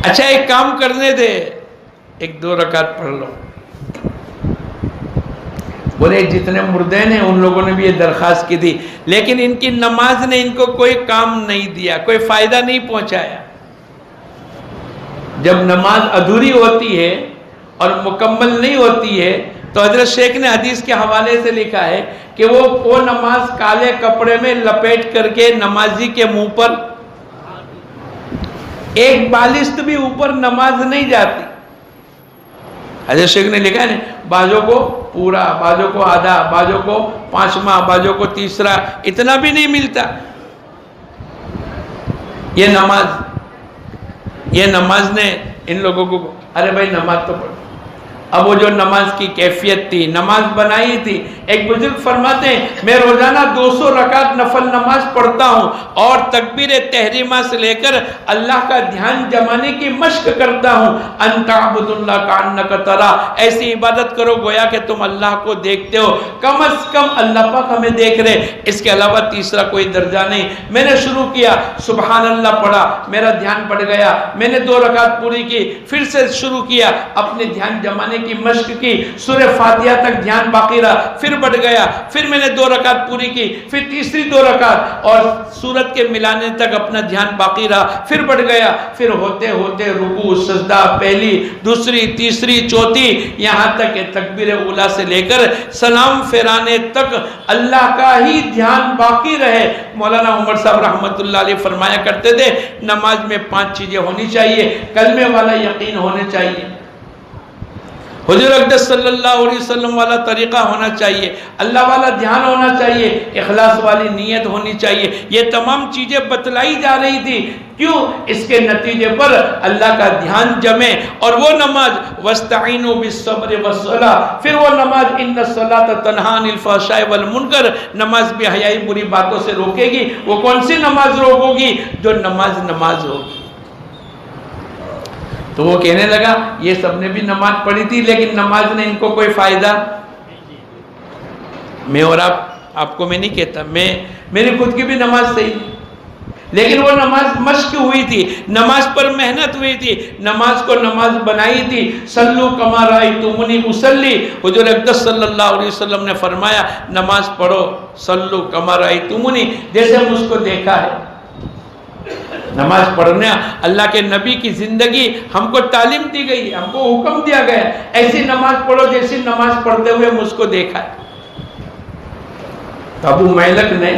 اچھا ایک کام کرنے دے، ایک 2 رکعت پڑھ لو۔ بولے جتنے مردین ہیں ان لوگوں نے بھی یہ درخواست کی تھی، لیکن ان کی نماز نے ان کو کوئی کام نہیں دیا، کوئی فائدہ نہیں پہنچایا۔ جب نماز ادھوری ہوتی ہے اور مکمل نہیں ہوتی ہے تو حضرت شیخ نے حدیث کے حوالے سے لکھا ہے کہ وہ نماز کالے کپڑے میں لپیٹ کر کے نمازی کے منہ پر ایک بالشت بھی اوپر نماز نہیں جاتی۔ حضرت شیخ نے لکھا ہے بعضوں کو پورا، بعضوں کو آدھا، بعضوں کو 5واں، بعضوں کو 3، اتنا بھی نہیں ملتا۔ یہ نماز نے ان لوگوں کو، ارے بھائی نماز تو پڑھو۔ اب وہ جو نماز کی کیفیت تھی، نماز بنائی تھی، ایک بزرگ فرماتے ہیں میں روزانہ 200 رکعت نفل نماز پڑھتا ہوں اور تکبیر تحریمہ سے لے کر اللہ کا دھیان جمانے کی مشق کرتا ہوں۔ انت عبد اللہ کانک ترا، ایسی عبادت کرو گویا کہ تم اللہ کو دیکھتے ہو، کم از کم اللہ پاک ہمیں دیکھ رہے، اس کے علاوہ تیسرا کوئی درجہ نہیں۔ میں نے شروع کیا، سبحان اللہ پڑھا، میرا دھیان پڑ گیا، میں نے 2 رکعت پوری کی، پھر سے شروع کیا، اپنے دھیان جمانے کی مشق کی، سورہ فاتحہ تک دھیان باقی رہا، پھر بڑھ گیا، پھر میں نے 2 رکعت پوری کی، پھر تیسری 2 رکعت اور سورت کے ملانے تک اپنا دھیان باقی رہا، پھر بڑھ گیا، پھر ہوتے ہوتے رکوع سجدہ، پہلی، دوسری، تیسری، چوتھی، یہاں تک کہ تکبیر اولیٰ سے لے کر سلام پھیرانے تک اللہ کا ہی دھیان باقی رہے۔ مولانا عمر صاحب رحمت اللہ علیہ فرمایا کرتے تھے نماز میں 5 چیزیں ہونی چاہیے، کلمے والا یقین ہونے چاہیے، حضور اقدس صلی اللہ علیہ وسلم والا طریقہ ہونا چاہیے، اللہ والا دھیان ہونا چاہیے، اخلاص والی نیت ہونی چاہیے۔ یہ تمام چیزیں بتلائی جا رہی تھی، کیوں؟ اس کے نتیجے پر اللہ کا دھیان جمے، اور وہ نماز وَاسْتَعِينُوا بِالصَّبْرِ وَالصَّلَاةِ، پھر وہ نماز اِنَّ الصَّلَاةَ تَنْهَىٰ عَنِ الْفَحْشَاءِ وَالْمُنکَرِ، نماز بھی حیائی بری باتوں سے روکے گی۔ وہ کون سی نماز روکے گی؟ جو نماز ہوگی۔ تو وہ کہنے لگا یہ سب نے بھی نماز پڑھی تھی لیکن نماز نے ان کو کوئی فائدہ، میں اور آپ کو میں نہیں کہتا، میری خود کی بھی نماز صحیح، لیکن وہ نماز مشق ہوئی تھی، نماز پر محنت ہوئی تھی، نماز کو نماز بنائی تھی۔ صلو کما رأیتمونی اصلی، حضور اقدس صلی اللہ علیہ وسلم نے فرمایا نماز پڑھو صلو کما رأیتمونی، جیسے مجھ کو دیکھا ہے۔ نماز پڑھنا اللہ کے نبی کی زندگی ہم کو تعلیم دی گئی، ہم کو حکم دیا گیا، ایسی نماز پڑھو جیسی نماز پڑھتے ہوئے مجھ کو دیکھا ہے۔ تو ابو میلک نے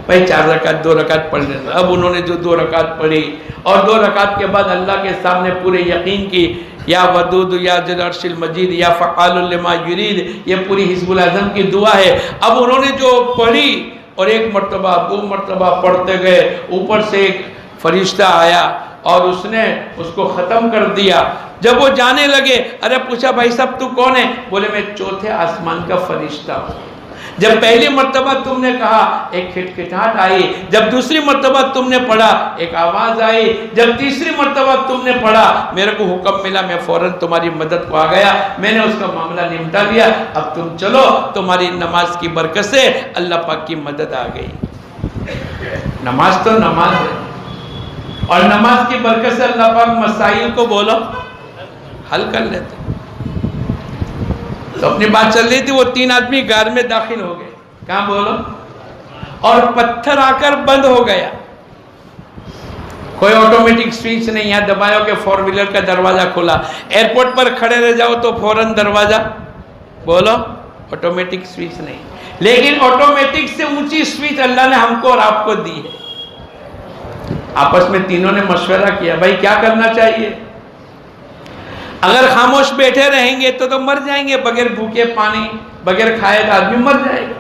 بھائی 4 رکعت 2 رکعت پڑھ لینا، اب انہوں نے جو 2 رکعت پڑھی اور 2 رکعت کے بعد اللہ کے سامنے پورے یقین کی، یا ودود یا ذل عرش المجید یا فعال لما یرید، یہ پوری حزب الاعظم کی دعا ہے۔ اب انہوں نے جو پڑھی اور 1 مرتبہ 2 مرتبہ پڑھتے گئے، اوپر سے ایک فرشتہ آیا اور اس نے اس کو ختم کر دیا۔ جب وہ جانے لگے، ارے پوچھا بھائی صاحب تو کون ہے؟ بولے میں 4تھے آسمان کا فرشتہ ہوں۔ جب پہلی مرتبہ تم نے کہا ایک کھٹکھٹاہٹ آئی، جب دوسری مرتبہ تم نے پڑھا ایک آواز آئی، جب تیسری مرتبہ تم نے پڑھا میرے کو حکم ملا، میں فوراً تمہاری مدد کو آ گیا، میں نے اس کا معاملہ نمٹا دیا، اب تم چلو، تمہاری نماز کی برکت سے اللہ پاک کی مدد آ گئی۔ نماز تو نماز ہے، اور نماز کی برکت سے اللہ پاک مسائل کو بولو حل کر لیتے۔ تو اپنی بات چل رہی تھی، وہ 3 آدمی غار میں داخل ہو گئے، کہاں بولو، اور پتھر آ کر بند ہو گیا، کوئی آٹومیٹک سوئچ نہیں، یہاں دبایا کہ 4 ویلر کا دروازہ کھلا، ایئرپورٹ پر کھڑے رہ جاؤ تو فوراً دروازہ بولو، آٹومیٹک سوئچ نہیں، لیکن آٹومیٹک سے اونچی سوئچ اللہ نے ہم کو اور آپ کو دی ہے۔ آپس میں تینوں نے مشورہ کیا بھائی کیا کرنا چاہیے؟ اگر خاموش بیٹھے رہیں گے تو مر جائیں گے، بغیر بھوکے پانی بغیر کھائے تو آدمی مر جائے گا۔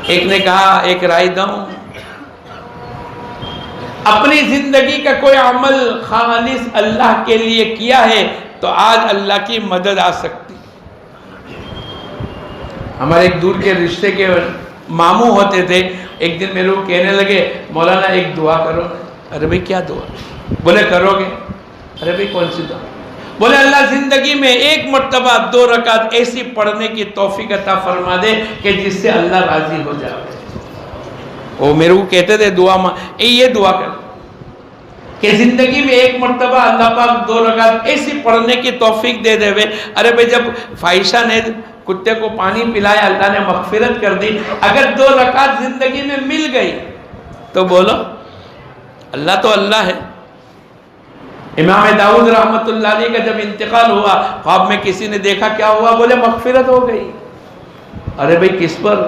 ایک نے کہا ایک رائے دوں، اپنی زندگی کا کوئی عمل خالص اللہ کے لیے کیا ہے تو آج اللہ کی مدد آ سکتی۔ ہمارے ایک دور کے رشتے کے ماموں ہوتے تھے، ایک دن میرے کو کہنے لگے مولانا ایک دعا کرو۔ ارے بھائی کیا دعا؟ بولے کرو گے؟ ارے بھائی کون سی دعا؟ بولے اللہ زندگی میں 1 مرتبہ 2 رکعت ایسی پڑھنے کی توفیق عطا فرما دے کہ جس سے اللہ راضی ہو جائے۔ وہ میرے کو کہتے تھے دعا یہ دعا کر، کہ زندگی میں ایک مرتبہ اللہ پاک 2 رکعت ایسی پڑھنے کی توفیق دے دے وے. ارے بھائی جب فائشہ نے کتے کو پانی پلایا اللہ نے مغفرت کر دی، اگر 2 رکعت زندگی میں مل گئی تو بولو اللہ تو اللہ ہے. امام داؤد رحمت اللہ علیہ کا جب انتقال ہوا خواب میں کسی نے دیکھا، کیا ہوا؟ بولے مغفرت ہو گئی. ارے بھائی کس پر؟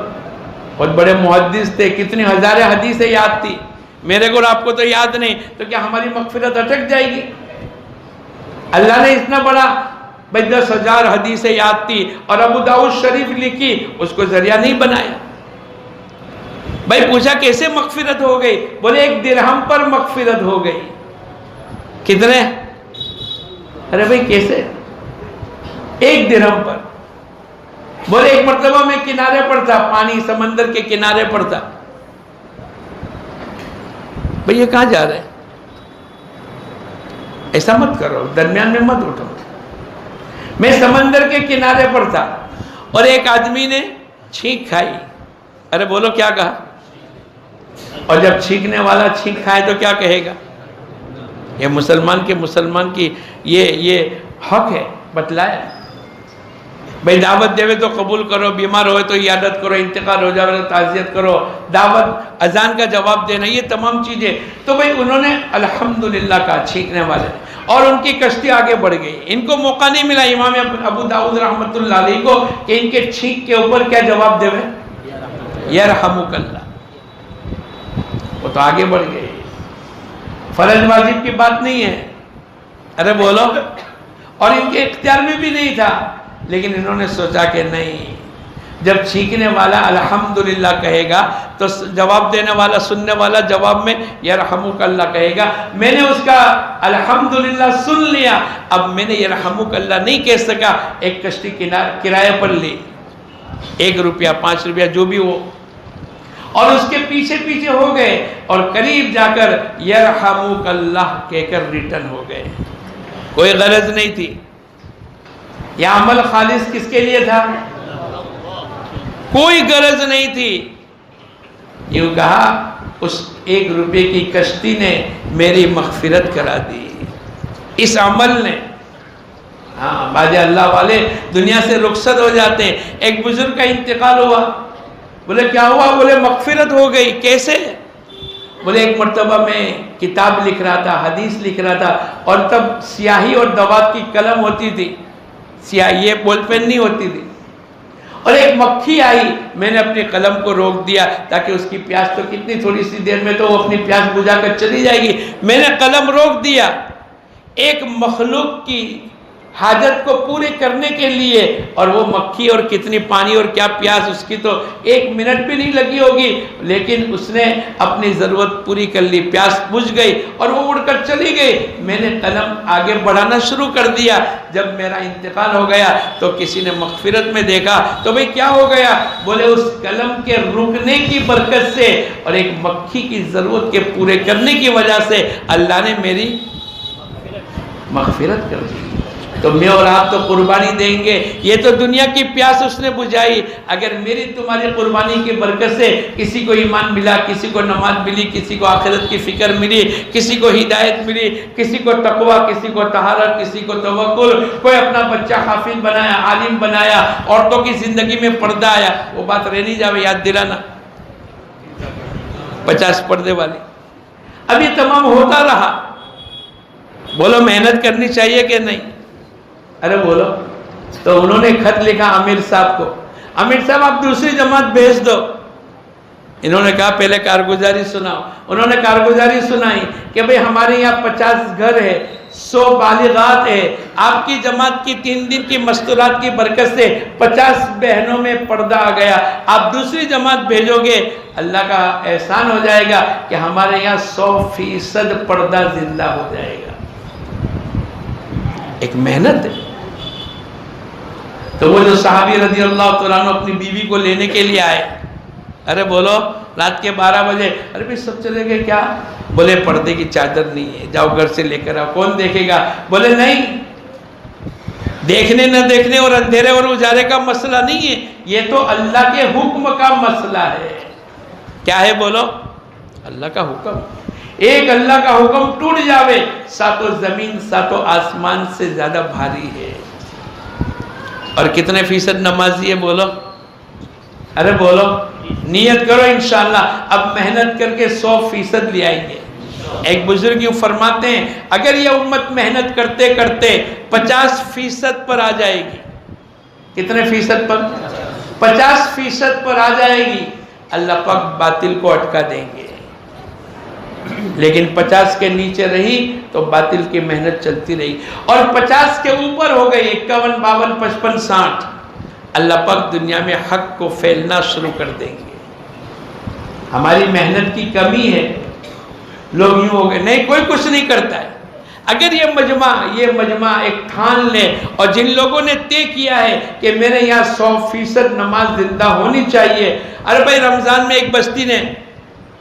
بہت بڑے محدث تھے، کتنی ہزاریں حدیثیں یاد تھی، میرے کو اور آپ کو تو یاد نہیں، تو کیا ہماری مغفرت اٹک جائے گی؟ اللہ نے اتنا بڑا 10,000 حدیثیں یاد تھی اور ابو داؤد شریف لکھی، اس کو ذریعہ نہیں بنایا. بھائی پوچھا کیسے مغفرت ہو گئی؟ بولے 1 درہم پر مغفرت ہو گئی. کتنے؟ ارے بھائی کیسے؟ 1 درہم پر. بولے ایک مرتبہ میں کنارے پر تھا، پانی سمندر کے کنارے پر تھا. بھئی یہ کہاں جا رہے ہیں؟ ایسا مت کرو، درمیان میں مت اٹھو. میں سمندر کے کنارے پر تھا اور ایک آدمی نے چھینک کھائی. ارے بولو کیا کہا؟ اور جب چھینکنے والا چھینک کھائے تو کیا کہے گا؟ یہ مسلمان کی یہ حق ہے، بتلایا. بھئی دعوت دے تو قبول کرو، بیمار ہوئے تو عیادت کرو، انتقال ہو جائے تو تعزیت کرو، دعوت اذان کا جواب دینا، یہ تمام چیزیں. تو بھئی انہوں نے الحمدللہ کہا چھینکنے والے، اور ان کی کشتی آگے بڑھ گئی. ان کو موقع نہیں ملا امام ابو داؤد رحمت اللہ علیہ کو کہ ان کے چھینک کے اوپر کیا جواب دے وے؟ یرحمک اللہ. وہ تو آگے بڑھ گئے. فرض واجب کی بات نہیں ہے. ارے بولو. اور ان کے اختیار میں بھی نہیں تھا، لیکن انہوں نے سوچا کہ نہیں، جب چھینکنے والا الحمدللہ کہے گا تو جواب دینے والا، سننے والا جواب میں یرحمک اللہ کہے گا. میں نے اس کا الحمدللہ سن لیا، اب میں نے یرحمک اللہ نہیں کہہ سکا. ایک کشتی کرایہ پر لی، 1 روپیہ 5 روپیہ جو بھی ہو، اور اس کے پیچھے پیچھے ہو گئے اور قریب جا کر یرحمک اللہ کہہ کر ریٹرن ہو گئے. کوئی غرض نہیں تھی. یہ عمل خالص کس کے لیے تھا؟ کوئی غرض نہیں تھی. یوں کہا اس 1 روپے کی کشتی نے میری مغفرت کرا دی، اس عمل نے. ہاں بعض اللہ والے دنیا سے رخصت ہو جاتے ہیں. ایک بزرگ کا انتقال ہوا. بولے کیا ہوا؟ بولے مغفرت ہو گئی. کیسے؟ بولے ایک مرتبہ میں کتاب لکھ رہا تھا، حدیث لکھ رہا تھا، اور تب سیاہی اور دوات کی قلم ہوتی تھی، سیاہی یہ بول پین نہیں ہوتی تھی. اور ایک مکھی آئی، میں نے اپنی قلم کو روک دیا تاکہ اس کی پیاس تو کتنی تھوڑی سی دیر میں تو وہ اپنی پیاس بجھا کر چلی جائے گی. میں نے قلم روک دیا. ایک مخلوق کی حاجت کو پورے کرنے کے لیے، اور وہ مکھی اور کتنی پانی اور کیا پیاس، اس کی تو 1 منٹ بھی نہیں لگی ہوگی، لیکن اس نے اپنی ضرورت پوری کر لی. پیاس بجھ گئی اور وہ اڑ کر چلی گئی. میں نے قلم آگے بڑھانا شروع کر دیا. جب میرا انتقال ہو گیا تو کسی نے مغفرت میں دیکھا تو بھئی کیا ہو گیا؟ بولے اس قلم کے رکنے کی برکت سے اور ایک مکھی کی ضرورت کے پورے کرنے کی وجہ سے اللہ نے میری مغفرت کر دی. تو میں اور آپ تو قربانی دیں گے. یہ تو دنیا کی پیاس اس نے بجھائی. اگر میری تمہاری قربانی کی برکت سے کسی کو ایمان ملا، کسی کو نماز ملی، کسی کو آخرت کی فکر ملی، کسی کو ہدایت ملی، کسی کو تقوی، کسی کو طہارت، کسی کو توکل، کوئی اپنا بچہ حافظ بنایا، عالم بنایا، عورتوں کی زندگی میں پردہ آیا. وہ بات رہ نہیں جاوے، یاد دلانا 50 پردے والی. اب یہ تمام ہوتا رہا. بولو محنت کرنی چاہیے کہ نہیں؟ ارے بولو. تو انہوں نے خط لکھا امیر صاحب کو، امیر صاحب آپ دوسری جماعت بھیج دو. انہوں نے کہا پہلے کارگزاری سناؤ. انہوں نے کارگزاری سنائی کہ بھئی ہمارے یہاں 50 گھر ہے، 100 بالغات ہے، آپ کی جماعت کی 3 دن کی مستورات کی برکت سے 50 بہنوں میں پردہ آ گیا. آپ دوسری جماعت بھیجو گے، اللہ کا احسان ہو جائے گا کہ ہمارے یہاں 100% پردہ زندہ ہو جائے گا. ایک محنت ہے. تو وہ جو صحابی رضی اللہ تعالیٰ عنہ اپنی بیوی کو لینے کے لیے آئے، ارے بولو رات کے 12 بجے، ارے بھی سب چلے گئے کیا؟ بولے پردے کی چادر نہیں ہے، جاؤ گھر سے لے کر آؤ، کون دیکھے گا؟ بولے نہیں، دیکھنے نہ دیکھنے اور اندھیرے اور اجالے کا مسئلہ نہیں ہے، یہ تو اللہ کے حکم کا مسئلہ ہے. کیا ہے بولو؟ اللہ کا حکم. ایک اللہ کا حکم ٹوٹ جاوے، ساتوں زمین ساتوں آسمان سے زیادہ بھاری ہے۔ اور کتنے فیصد نمازی ہے بولو؟ ارے بولو، نیت کرو انشاءاللہ اب محنت کر کے 100% لے آئیں گے۔ ایک بزرگ یوں فرماتے ہیں اگر یہ امت محنت کرتے کرتے 50% پر آ جائے گی، کتنے فیصد پر؟ 50% پر آ جائے گی، اللہ پاک باطل کو اٹکا دیں گے۔ لیکن 50 کے نیچے رہی تو باطل کی محنت چلتی رہی، اور 50 کے اوپر ہو گئی 51 52 55 60، اللہ پاک دنیا میں حق کو پھیلنا شروع کر دیں گے۔ ہماری محنت کی کمی ہے، لوگ یوں ہو گئے نہیں کوئی کچھ نہیں کرتا ہے۔ اگر یہ مجمع ایک ٹھان لے، اور جن لوگوں نے طے کیا ہے کہ میرے یہاں 100% نماز زندہ ہونی چاہیے، ارے بھائی رمضان میں ایک بستی نے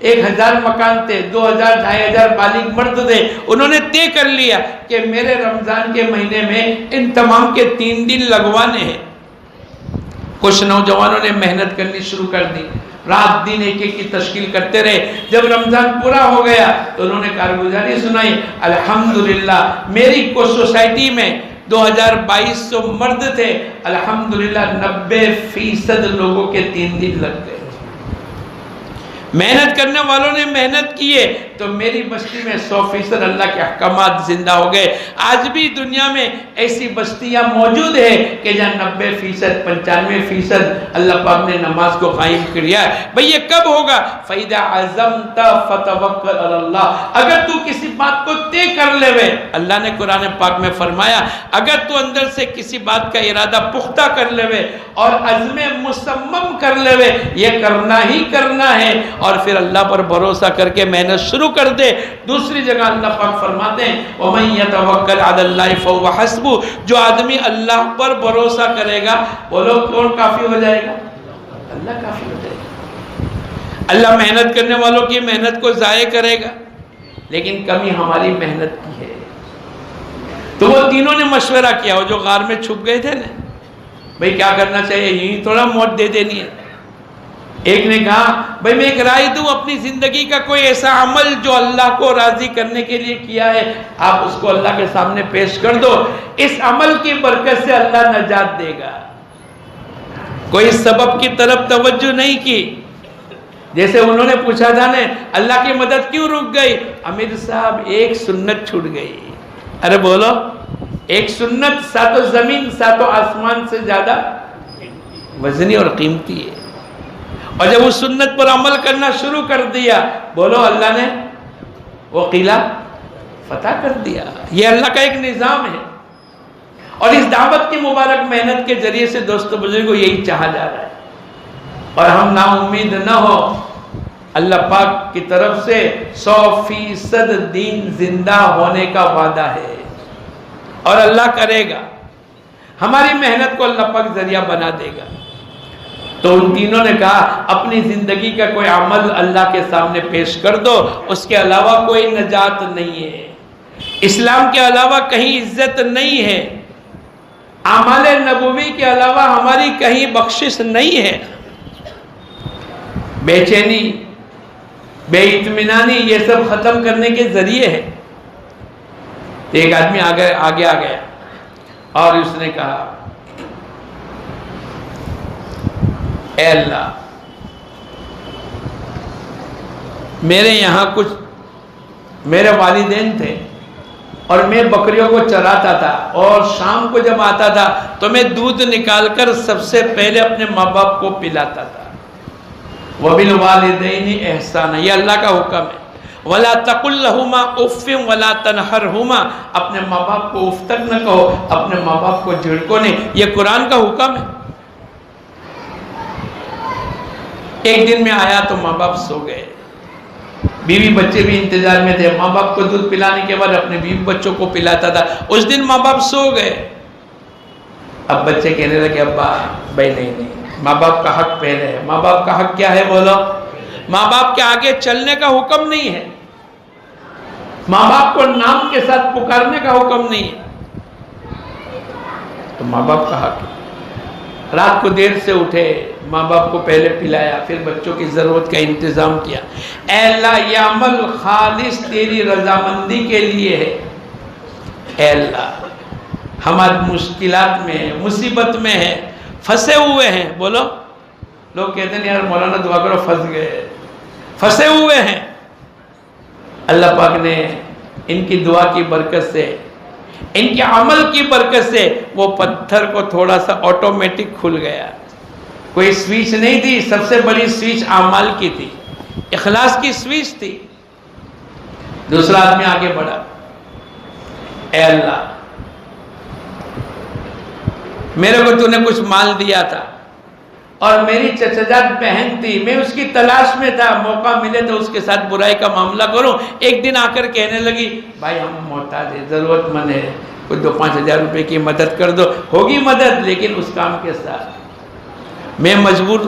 1000 مکان تھے، 2000 2500 بالغ مرد تھے، انہوں نے طے کر لیا کہ میرے رمضان کے مہینے میں ان تمام کے 3 دن لگوانے ہیں۔ کچھ نوجوانوں نے محنت کرنی شروع کر دی، رات دن ایک ایک کی تشکیل کرتے رہے۔ جب رمضان پورا ہو گیا تو انہوں نے کارگزاری سنائی، الحمدللہ میری کو سوسائٹی میں 2200 مرد تھے، الحمدللہ 90% لوگوں کے 3 دن لگ گئے۔ محنت کرنے والوں نے محنت کیے تو میری بستی میں 100% اللہ کے احکامات زندہ ہو گئے۔ آج بھی دنیا میں ایسی بستیاں موجود ہیں کہ جہاں 90% 95% اللہ پاک نے نماز کو قائم کیا ہے۔ بھئی یہ کب ہوگا؟ فَإِذَا عَزَمْتَ فَتَوَكَّلْ عَلَى اللَّهِ، اگر تو کسی بات کو طے کر لے وے، اللہ نے قرآن پاک میں فرمایا اگر تو اندر سے کسی بات کا ارادہ پختہ کر لے وے اور عزم مصمم کر لے وے یہ کرنا ہی کرنا ہے، اور پھر اللہ پر بھروسہ کر کے محنت شروع کر دے۔ دوسری جگہ اللہ پاک فرماتے ہیں وَمَن يَتَوَكَّلْ عَلَى اللَّهِ فَهُوَ حَسْبُهُ، جو آدمی اللہ پر بھروسہ کرے گا بولو کون کافی ہو جائے گا؟ اللہ کافی ہو جائے گا۔ اللہ محنت کرنے والوں کی محنت کو ضائع کرے گا، لیکن کمی ہماری محنت کی ہے۔ تو وہ تینوں نے مشورہ کیا، وہ جو غار میں چھپ گئے تھے نا، بھئی کیا کرنا چاہیے، یہی تھوڑا موت دے دینی ہے۔ ایک نے کہا بھئی میں ایک رائے دوں، اپنی زندگی کا کوئی ایسا عمل جو اللہ کو راضی کرنے کے لیے کیا ہے آپ اس کو اللہ کے سامنے پیش کر دو، اس عمل کی برکت سے اللہ نجات دے گا۔ کوئی سبب کی طرف توجہ نہیں کی، جیسے انہوں نے پوچھا تھا نا اللہ کی مدد کیوں رک گئی؟ امیر صاحب ایک سنت چھوٹ گئی۔ ارے بولو، ایک سنت ساتوں زمین ساتوں آسمان سے زیادہ وزنی اور قیمتی ہے، اور جب اس سنت پر عمل کرنا شروع کر دیا بولو اللہ نے وہ قلعہ فتح کر دیا۔ یہ اللہ کا ایک نظام ہے، اور اس دعوت کی مبارک محنت کے ذریعے سے دوستو بزرگوں یہی چاہا جا رہا ہے، اور ہم نا امید نہ ہو، اللہ پاک کی طرف سے 100% دین زندہ ہونے کا وعدہ ہے، اور اللہ کرے گا، ہماری محنت کو اللہ پاک ذریعہ بنا دے گا۔ تو ان تینوں نے کہا اپنی زندگی کا کوئی عمل اللہ کے سامنے پیش کر دو، اس کے علاوہ کوئی نجات نہیں ہے، اسلام کے علاوہ کہیں عزت نہیں ہے، اعمال نبوی کے علاوہ ہماری کہیں بخشش نہیں ہے۔ بے چینی، بے اطمینانی یہ سب ختم کرنے کے ذریعے ہے۔ ایک آدمی آگے آ گیا اور اس نے کہا اے اللہ میرے یہاں کچھ میرے والدین تھے اور میں بکریوں کو چراتا تھا، اور شام کو جب آتا تھا تو میں دودھ نکال کر سب سے پہلے اپنے ماں باپ کو پلاتا تھا۔ وَبِالْوَالِدَيْنِ احسانا، یہ اللہ کا حکم ہے۔ وَلَا تَقُلْ لَهُمَا اُفٍّ وَلَا تَنْهَرْهُمَا، اپنے ماں باپ کو اف تک نہ کہو، اپنے ماں باپ کو جھڑکو نہیں، یہ قرآن کا حکم ہے۔ ایک دن میں آیا تو ماں باپ سو گئے، بیوی بچے بھی انتظار میں تھے، ماں باپ کو دودھ پلانے کے بعد اپنے بیوی بچوں کو پلاتا تھا، اس دن ماں باپ سو گئے۔ اب بچے کہنے لگے ابا بھائی نہیں، ماں باپ کا حق پہلے ہے۔ ماں باپ کا حق کیا ہے بولو؟ ماں باپ کے آگے چلنے کا حکم نہیں ہے، ماں باپ کو نام کے ساتھ پکارنے کا حکم نہیں ہے، تو ماں باپ کا حق ہے۔ رات کو دیر سے اٹھے، ماں باپ کو پہلے پلایا، پھر بچوں کی ضرورت کا انتظام کیا۔ اے اللہ یہ عمل خالص تیری رضامندی کے لیے ہے۔ اے اللہ ہم آج مشکلات میں ہیں، مصیبت میں ہیں، پھنسے ہوئے ہیں۔ بولو، لوگ کہتے ہیں یار مولانا دعا کرو، پھنس گئے، پھنسے ہوئے ہیں۔ اللہ پاک نے ان کی دعا کی برکت سے، ان کے عمل کی برکت سے وہ پتھر کو تھوڑا سا آٹومیٹک کھل گیا۔ کوئی سوئچ نہیں تھی، سب سے بڑی سوئچ اعمال کی تھی، اخلاص کی سوئچ تھی۔ دوسرا آدمی آگے بڑھا، اے اللہ میرے کو تو نے کچھ مال دیا تھا اور میری چچا بہن تھی، میں اس کی تلاش میں تھا، موقع ملے تو اس کے ساتھ برائی کا معاملہ کروں۔ ایک دن آ کر کہنے لگی بھائی ہم محتاج ہیں، ضرورت مند ہے، کوئی 2-5 ہزار روپے کی مدد کر دو۔ ہوگی مدد لیکن اس کام کے ساتھ میں مجبور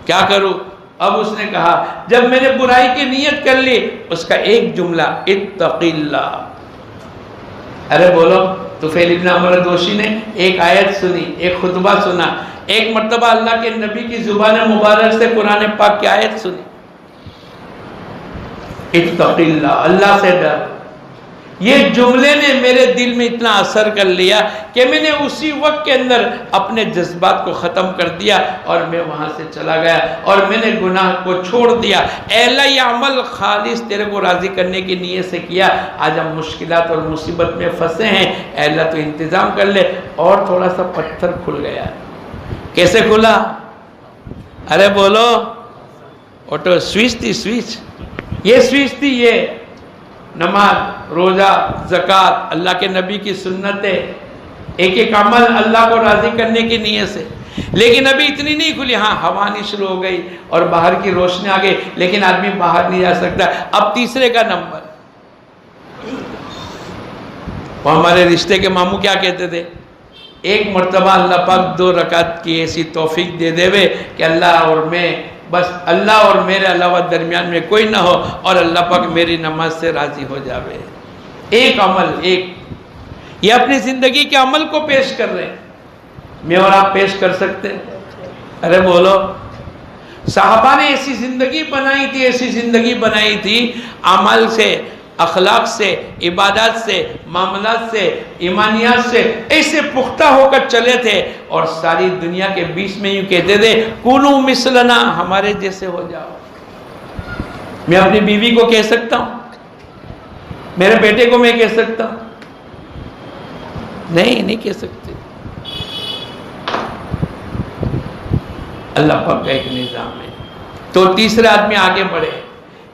کیا کروں؟ اب اس نے کہا جب میں نے برائی کی نیت کر لی، اس کا ایک جملہ اتق اللہ۔ ارے بولو، طفیل ابن عمر دوشی نے ایک آیت سنی، ایک خطبہ سنا، ایک مرتبہ اللہ کے نبی کی زبان مبارک سے قرآن پاک کی آیت سنی، اتق اللہ، اللہ سے ڈر۔ یہ جملے نے میرے دل میں اتنا اثر کر لیا کہ میں نے اسی وقت کے اندر اپنے جذبات کو ختم کر دیا اور میں وہاں سے چلا گیا اور میں نے گناہ کو چھوڑ دیا۔ اے اللہ یہ عمل خالص تیرے کو راضی کرنے کی نیت سے کیا۔ آج ہم مشکلات اور مصیبت میں پھنسے ہیں، اے اللہ تو انتظام کر لے۔ اور تھوڑا سا پتھر کھل گیا۔ کیسے کھلا؟ ارے بولو، آٹو سوئچ تھی، سوئچ، یہ سوئچ تھی، یہ نماز، روزہ، زکوٰۃ، اللہ کے نبی کی سنتیں، ایک ایک عمل اللہ کو راضی کرنے کی نیت سے۔ لیکن ابھی اتنی نہیں کھلی، ہاں ہوا آنی شروع ہو گئی اور باہر کی روشنی آ گئی، لیکن آدمی باہر نہیں جا سکتا۔ اب تیسرے کا نمبر، وہ ہمارے رشتے کے ماموں کیا کہتے تھے؟ ایک مرتبہ اللہ پاک 2 رکعت کی ایسی توفیق دے دے کہ اللہ اور میں، بس اللہ اور میرے علاوہ درمیان میں کوئی نہ ہو اور اللہ پاک میری نماز سے راضی ہو جاوے۔ ایک عمل، ایک، یہ اپنی زندگی کے عمل کو پیش کر رہے ہیں، میں اور آپ پیش کر سکتے ہیں؟ ارے بولو، صحابہ نے ایسی زندگی بنائی تھی، ایسی زندگی بنائی تھی، عمل سے، اخلاق سے، عبادات سے، معاملات سے، ایمانیات سے ایسے پختہ ہو کر چلے تھے اور ساری دنیا کے بیچ میں یوں کہتے تھے کونو مثلنا، ہمارے جیسے ہو جاؤ۔ میں اپنی بیوی کو کہہ سکتا ہوں، میرے بیٹے کو میں کہہ سکتا ہوں؟ نہیں کہہ سکتے۔ اللہ پاک کا ایک نظام ہے۔ تو تیسرے آدمی آگے بڑھے،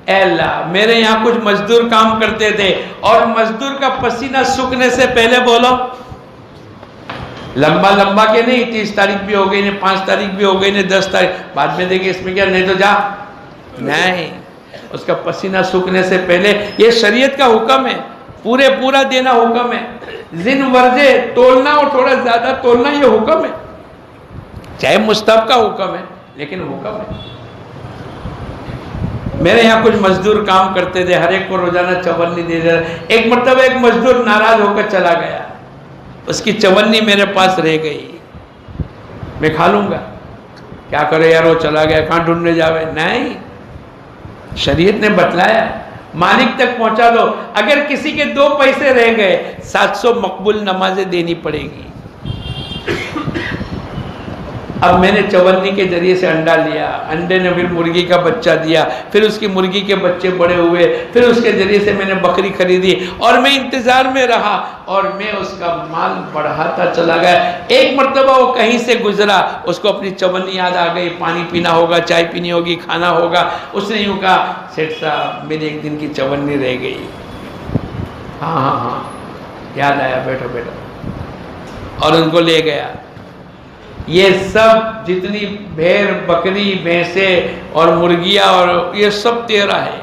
اے اللہ میرے یہاں کچھ مزدور کام کرتے تھے اور مزدور کا پسینہ سوکھنے سے پہلے، بولو لمبا کے نہیں، 30 تاریخ بھی ہو گئی نہیں، 5 تاریخ بھی ہو گئی نہیں، 10 تاریخ بعد میں دیکھیں اس میں کیا، نہیں تو جا، نہیں، اس کا پسینہ سوکھنے سے پہلے، یہ شریعت کا حکم ہے، پورا دینا حکم ہے۔ زن ورجے تولنا اور تھوڑا زیادہ تولنا یہ حکم ہے، چاہے مستحب کا حکم ہے لیکن حکم ہے۔ میرے یہاں کچھ مزدور کام کرتے تھے، ہر ایک کو روزانہ چونی دے دے۔ ایک مرتبہ ایک مزدور ناراض ہو کر چلا گیا، اس کی چونی میرے پاس رہ گئی، میں کھا لوں گا، کیا کرے یار وہ چلا گیا، کہاں ڈھونڈنے جاوے؟ نہیں، شریعت نے بتلایا مالک تک پہنچا دو۔ اگر کسی کے 2 پیسے رہ گئے 700 مقبول نمازیں دینی پڑے گی۔ اب میں نے چونی کے ذریعے سے انڈا لیا، انڈے نے پھر مرغی کا بچہ دیا، پھر اس کی مرغی کے بچے بڑے ہوئے، پھر اس کے ذریعے سے میں نے بکری خریدی اور میں انتظار میں رہا اور میں اس کا مال بڑھاتا چلا گیا۔ ایک مرتبہ وہ کہیں سے گزرا، اس کو اپنی چونی یاد آ گئی، پانی پینا ہوگا، چائے پینی ہوگی، کھانا ہوگا۔ اس نے یوں کہا سیٹھ صاحب میری ایک دن کی چونی رہ گئی۔ ہاں یاد آیا، بیٹھو اور ان کو لے گیا۔ یہ سب جتنی بھیڑ، بکری، بھینسیں اور مرغیاں اور یہ سب تیرا ہے۔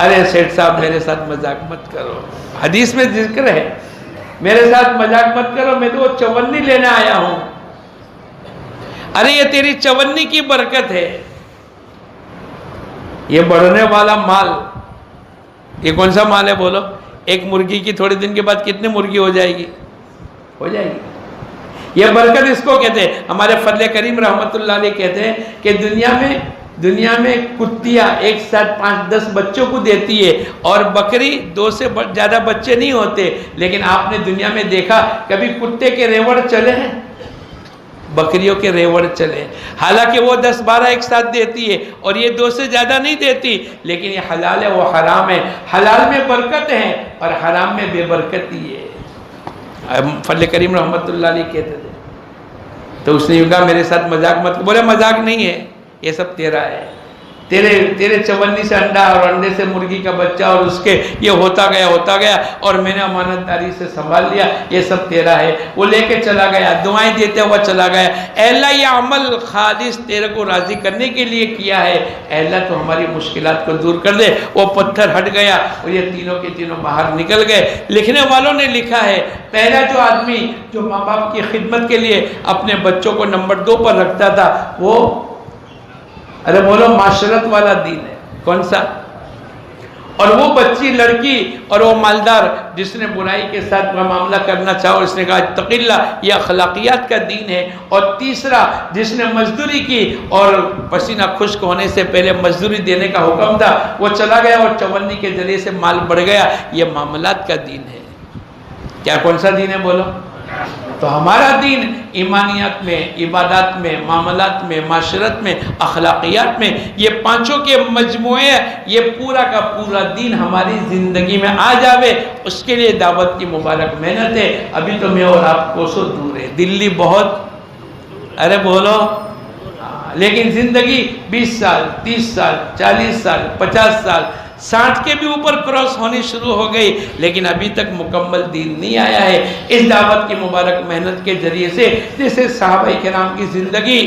ارے سیٹھ صاحب میرے ساتھ مذاق مت کرو، حدیث میں ذکر ہے، میرے ساتھ مذاق مت کرو، میں تو وہ چونی لینے آیا ہوں۔ ارے یہ تیری چونی کی برکت ہے، یہ بڑھنے والا مال، یہ کون سا مال ہے بولو؟ ایک مرغی کی تھوڑے دن کے بعد کتنی مرغی ہو جائے گی؟ ہو جائے گی۔ یہ برکت اس کو کہتے ہیں۔ ہمارے فضل کریم رحمت اللہ علیہ کہتے ہیں کہ دنیا میں کتیاں ایک ساتھ 5-10 بچوں کو دیتی ہے، اور بکری 2 سے زیادہ بچے نہیں ہوتے، لیکن آپ نے دنیا میں دیکھا کبھی کتے کے ریوڑ چلے ہیں؟ بکریوں کے ریوڑ چلے، حالانکہ وہ 10-12 ایک ساتھ دیتی ہے اور یہ 2 سے زیادہ نہیں دیتی، لیکن یہ حلال ہے، وہ حرام ہے۔ حلال میں برکت ہے اور حرام میں بے برکتی ہے۔ فضل کریم رحمت اللہ علیہ کہتے تھے، تو اس نے کہا میرے ساتھ مذاق مت، بولے مذاق نہیں ہے، یہ سب تیرا ہے، تیرے چونی سے انڈا اور انڈے سے مرغی کا بچہ اور اس کے یہ ہوتا گیا اور میں نے امانتداری سے سنبھال لیا، یہ سب تیرا ہے۔ وہ لے کے چلا گیا، دعائیں دیتے ہوا چلا گیا، اے اللہ یہ عمل خالص تیرے کو راضی کرنے کے لیے کیا ہے، اے اللہ تو ہماری مشکلات کو دور کر دے۔ وہ پتھر ہٹ گیا اور یہ تینوں کے تینوں باہر نکل گئے۔ لکھنے والوں نے لکھا ہے پہلا جو آدمی جو ماں باپ کی خدمت کے لیے اپنے بچوں کو نمبر 2 پر رکھتا تھا، وہ ارے بولو معاشرت والا دین ہے۔ کون سا؟ اور وہ بچی لڑکی اور وہ مالدار جس نے برائی کے ساتھ معاملہ کرنا چاہا، اس نے کہا اتق اللہ، یہ اخلاقیات کا دین ہے۔ اور تیسرا جس نے مزدوری کی اور پسینہ خشک ہونے سے پہلے مزدوری دینے کا حکم تھا، وہ چلا گیا اور چونی کے ذریعے سے مال بڑھ گیا، یہ معاملات کا دین ہے۔ کیا کون سا دین ہے بولو؟ تو ہمارا دین ایمانیات میں، عبادات میں، معاملات میں، معاشرت میں، اخلاقیات میں، یہ پانچوں کے مجموعے، یہ پورا کا پورا دین ہماری زندگی میں آ جاوے، اس کے لیے دعوت کی مبارک محنت ہے۔ ابھی تو میں اور آپ کوسوں دور ہے، دلی بہت، ارے بولو، لیکن زندگی 20 سال، 30 سال، 40 سال، 50 سال، 60 کے بھی اوپر کراس ہونی شروع ہو گئی، لیکن ابھی تک مکمل دین نہیں آیا ہے۔ اس دعوت کی مبارک محنت کے ذریعے سے جیسے صحابہ کرام کی زندگی،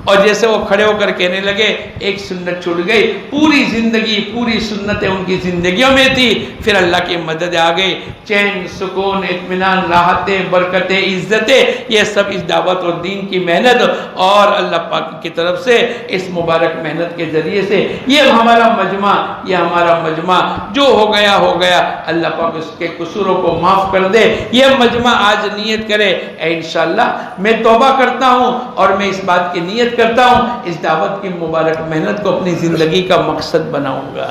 اور جیسے وہ کھڑے ہو کر کہنے لگے ایک سنت چھوٹ گئی، پوری زندگی پوری سنتیں ان کی زندگیوں میں تھی، پھر اللہ کی مدد آ گئی، چین، سکون، اطمینان، راحتیں، برکتیں، عزتیں، یہ سب اس دعوت اور دین کی محنت اور اللہ پاک کی طرف سے اس مبارک محنت کے ذریعے سے یہ ہمارا مجمع جو ہو گیا، اللہ پاک اس کے قصوروں کو معاف کر دے۔ یہ مجمع آج نیت کرے، اے انشاءاللہ میں توبہ کرتا ہوں اور میں اس بات کی نیت کرتا ہوں اس دعوت کی مبارک محنت کو اپنی زندگی کا مقصد بناؤں گا۔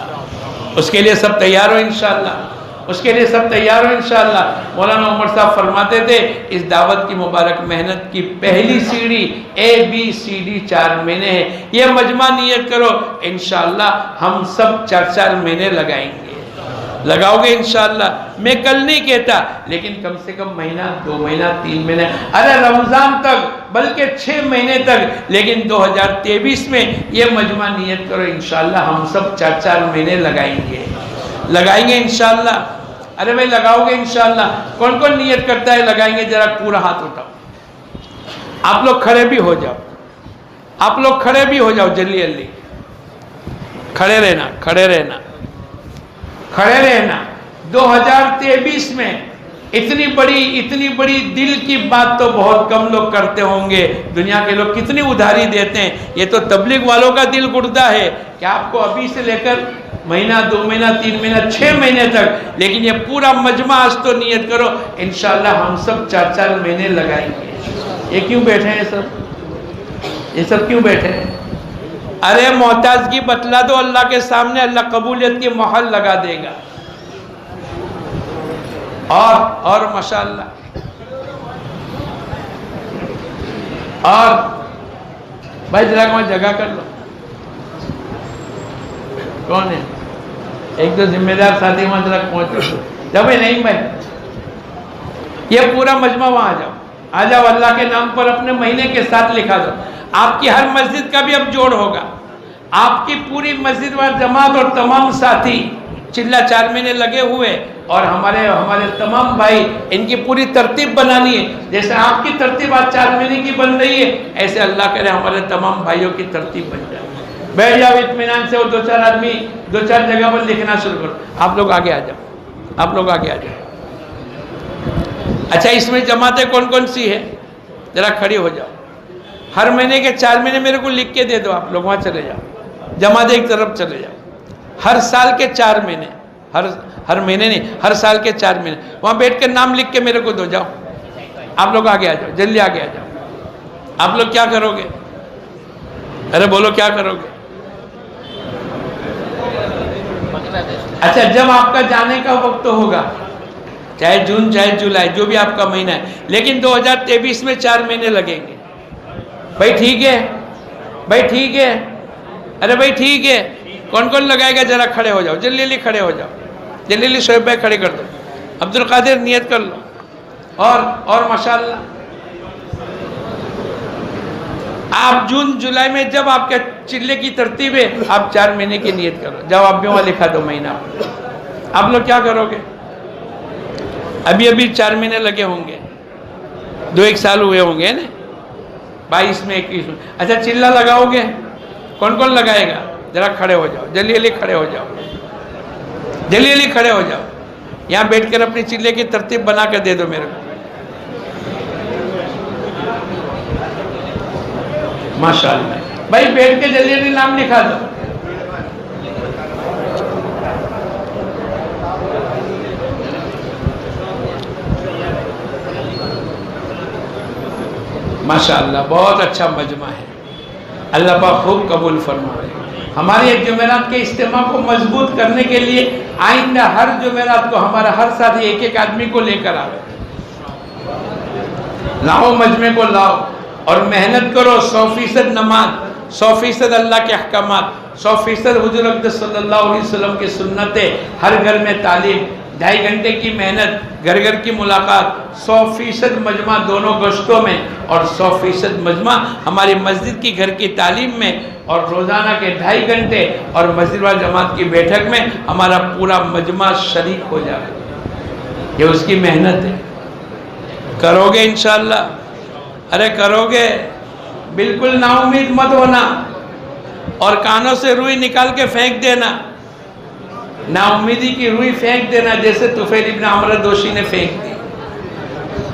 اس کے لیے سب تیار ہو انشاءاللہ، اس کے لیے سب تیار ہو انشاءاللہ۔ مولانا عمر صاحب فرماتے تھے اس دعوت کی مبارک محنت کی پہلی سیڑھی ABCD 4 مہینے ہے۔ یہ مجمع نیت کرو انشاءاللہ ہم سب 4 مہینے لگائیں گے، لگاؤ گے انشاءاللہ۔ میں کل نہیں کہتا، لیکن کم سے کم مہینہ، 2 مہینہ، 3 مہینے، ارے رمضان تک، بلکہ 6 مہینے تک، لیکن 2023 میں یہ مجمع نیت کرو انشاءاللہ ہم سب 4 مہینے لگائیں گے انشاءاللہ۔ ارے بھائی لگاؤ گے انشاءاللہ؟ کون کون نیت کرتا ہے لگائیں گے؟ ذرا پورا ہاتھ اٹھاؤ۔ آپ لوگ کھڑے بھی ہو جاؤ، جلدی کھڑے رہنا۔ 2023 میں اتنی بڑی دل کی بات تو بہت کم لوگ کرتے ہوں گے۔ دنیا کے لوگ کتنی ادھاری دیتے ہیں، یہ تو تبلیغ والوں کا دل گردہ ہے کہ آپ کو ابھی سے لے کر مہینہ، 2 مہینہ، 3 مہینہ، 6 مہینے تک، لیکن یہ پورا مجمع آج تو نیت کرو انشاءاللہ ہم سب 4 مہینے لگائیں گے۔ یہ کیوں بیٹھے ہیں یہ سب کیوں بیٹھے ہیں؟ ارے محتاجگی بتلا دو اللہ کے سامنے، اللہ قبولیت کی مہر لگا دے گا۔ اور ماشاءاللہ، اور بھائی ذرا کوئی جگہ کر لو۔ کون ہے؟ ایک تو ذمہ دار ساتھی وہاں ذرا پہنچو۔ جب نہیں بھائی، یہ پورا مجمع وہاں آ جاؤ، اللہ کے نام پر اپنے مہینے کے ساتھ لکھا دو۔ آپ کی ہر مسجد کا بھی اب جوڑ ہوگا، آپ کی پوری مسجد و جماعت اور تمام ساتھی چلہ 4 مہینے لگے ہوئے، اور ہمارے تمام بھائی ان کی پوری ترتیب بنانی ہے۔ جیسے آپ کی ترتیب آج 4 مہینے کی بن رہی ہے، ایسے اللہ کرے ہمارے تمام بھائیوں کی ترتیب بن جائے۔ بیٹھ جاؤ اطمینان سے، وہ 2-4 آدمی 2-4 جگہ پر لکھنا شروع کرو۔ آپ لوگ آگے آ جاؤ۔ اچھا، اس میں جماعتیں کون سی ہے؟ ذرا کھڑی ہو جاؤ۔ ہر مہینے کے 4 مہینے میرے کو لکھ کے دے دو، آپ لوگ وہاں چلے جاؤ، جماعت ایک طرف چلے جاؤ۔ ہر سال کے 4 مہینے، ہر مہینے نہیں، ہر سال کے 4 مہینے وہاں بیٹھ کے نام لکھ کے میرے کو دو جاؤ۔ آپ لوگ آگے آ جاؤ، جلدی آگے آ جاؤ. آپ لوگ کیا کرو گے؟ ارے بولو کیا کرو گے؟ اچھا جب آپ کا جانے کا وقت ہوگا، چاہے جون چاہے جولائی جو بھی آپ کا مہینہ ہے، لیکن 2023 میں 4 مہینے لگیں گے. بھائی ٹھیک ہے، بھائی ٹھیک ہے، ارے بھائی ٹھیک ہے. کون کون لگائے گا؟ ذرا کھڑے ہو جاؤ، جلدی جلدی کھڑے ہو جاؤ، جلدی جلدی. شعیب بھائی کھڑے کر دو، عبد القادر نیت کر لو، اور ماشاءاللہ آپ جون جولائی میں جب آپ کے چلے کی ترتیب ہے آپ 4 مہینے کی نیت کرو. جواب بھی وہاں لکھا دو مہینہ. آپ لوگ کیا کرو گے؟ ابھی 4 مہینے لگے ہوں گے، 2-1 سال ہوئے ہوں گے نا، 22 میں 21 میں. اچھا چلہ لگاؤ گے؟ کون کون لگائے گا؟ ذرا کھڑے ہو جاؤ، جلدی جلدی کھڑے ہو جاؤ، جلدی جلدی کھڑے ہو جاؤ. یہاں بیٹھ کر اپنی چلے کی ترتیب بنا کر دے دو میرے کو. ماشاءاللہ بھائی بیٹھ کے جلدی جلدی نام لکھا دو. ماشاءاللہ بہت اچھا مجمع ہے، اللہ پاک خوب قبول فرمائے. ہمارے ایک جمعرات کے اجتماع کو مضبوط کرنے کے لیے آئندہ ہر جمعرات کو ہمارا ہر ساتھی ایک آدمی کو لے کر آئے، لاؤ مجمع کو لاؤ اور محنت کرو. 100% نماز، 100% اللہ کے احکامات، 100% حضور اقدس صلی اللہ علیہ وسلم کی سنتیں، ہر گھر میں تعلیم، 2.5 گھنٹے کی محنت، گھر گھر کی ملاقات، 100% مجمع دونوں گشتوں میں، اور 100% مجمع ہماری مسجد کی گھر کی تعلیم میں، اور روزانہ کے 2.5 گھنٹے اور مسجد وال جماعت کی بیٹھک میں ہمارا پورا مجمع شریک ہو جائے. یہ اس کی محنت ہے. کرو گے انشاءاللہ؟ ارے کرو گے؟ بالکل نا امید مت ہونا اور کانوں سے روئی نکال کے پھینک دینا، نا امیدی کی روئی پھینک دینا جیسے طفیل ابن عمرو دوشی نے پھینک دی.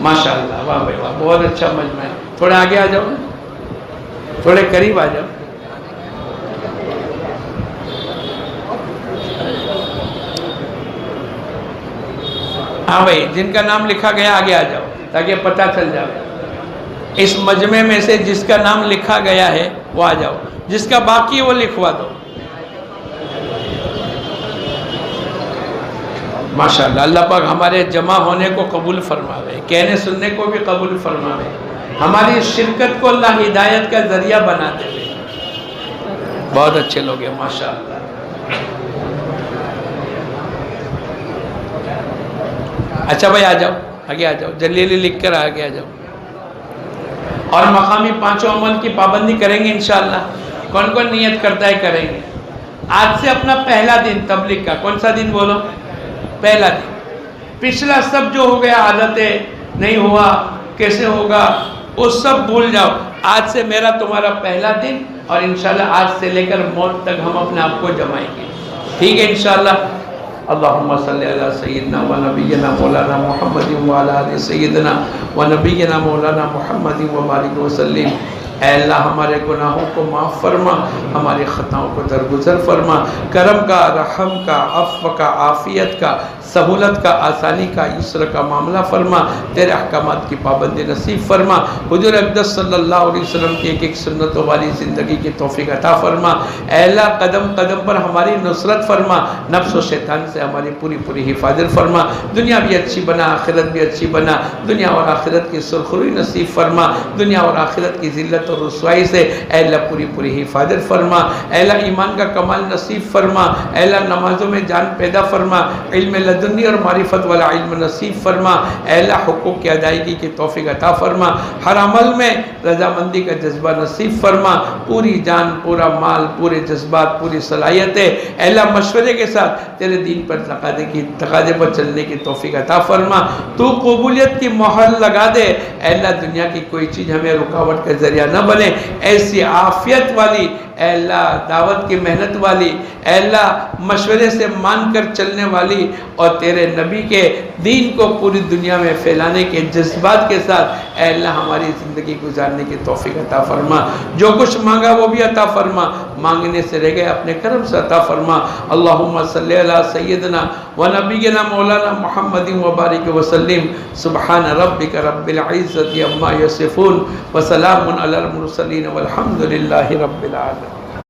ماشاءاللہ واہ بھائی واہ، بہت اچھا مجمع ہے. تھوڑے آگے آ جاؤ، تھوڑے قریب آ جاؤ. ہاں بھائی جن کا نام لکھا گیا آگے آ جاؤ تاکہ پتہ چل جائے. اس مجمع میں سے جس کا نام لکھا گیا ہے وہ آ جاؤ، جس کا باقی ہے وہ لکھوا دو. ماشاءاللہ اللہ پاک ہمارے جمع ہونے کو قبول فرماوے، کہنے سننے کو بھی قبول فرماوے، ہماری شرکت کو اللہ ہدایت کا ذریعہ بنا دے. بہت اچھے لوگ ہیں ماشاءاللہ. اچھا بھائی آ جاؤ، آگے آ جاؤ، جلدی جلدی لکھ کر آگے آ جاؤ. اور مقامی 5 عمل کی پابندی کریں گے انشاءاللہ. کون کون نیت کرتا ہے کریں گے. آج سے اپنا پہلا دن تبلیغ کا، کون سا دن بولو؟ پہلا دن. پچھلا سب جو ہو گیا عادتیں نہیں ہوا کیسے ہوگا وہ سب بھول جاؤ. آج سے میرا تمہارا پہلا دن، اور انشاءاللہ آج سے لے کر موت تک ہم اپنے آپ کو جمائیں گے. ٹھیک ہے انشاءاللہ. اللہم صلی علی سیدنا و نبینا مولانا محمد و علی آل سیدنا و نبینا مولانا محمد و بارک وسلم. اے اللہ ہمارے گناہوں کو معاف فرما، ہماری خطاؤں کو درگزر فرما. کرم کا، رحم کا، عفو کا، عافیت کا، سہولت کا، آسانی کا، یسر کا معاملہ فرما. تیرے احکامات کی پابندی نصیب فرما. حضور اقدس صلی اللہ علیہ وسلم کی ایک ایک سنتوں والی زندگی کی توفیق عطا فرما. اے اللہ قدم قدم پر ہماری نصرت فرما. نفس و شیطان سے ہماری پوری پوری حفاظت فرما. دنیا بھی اچھی بنا، آخرت بھی اچھی بنا. دنیا اور آخرت کی سرخروئی نصیب فرما. دنیا اور آخرت کی ذلت اور رسوائی سے اے اللہ پوری پوری حفاظت فرما. اے اللہ ایمان کا کمال نصیب فرما. اے اللہ نمازوں میں جان پیدا فرما. علم لدنی اور معرفت والا علم نصیب فرما. اے اللہ حقوق کی ادائیگی کی توفیق عطا فرما. ہر عمل میں رضامندی کا جذبہ نصیب فرما. پوری جان، پورا مال، پورے جذبات، پوری صلاحیتیں اے اللہ مشورے کے ساتھ تیرے دین پر تقاضے پر چلنے کی توفیق عطا فرما. تو قبولیت کی مہر لگا دے. اے اللہ دنیا کی کوئی چیز ہمیں رکاوٹ کا ذریعہ نہ نہ بنے، ایسی عافیت والی اے اللہ، دعوت کی محنت والی اے اللہ، مشورے سے مان کر چلنے والی اور تیرے نبی کے دین کو پوری دنیا میں پھیلانے کے جذبات کے ساتھ اے اللہ ہماری زندگی گزارنے کی توفیق عطا فرما۔ جو کچھ مانگا وہ بھی عطا فرما، مانگنے سے رہ گئے اپنے کرم سے عطا فرما۔ اللہم صلی علی سیدنا و نبینا مولانا محمد وبارک وسلم۔ سبحان ربک رب العزت عما یصفون وسلام علی المرسلین والحمد للہ رب العالمین۔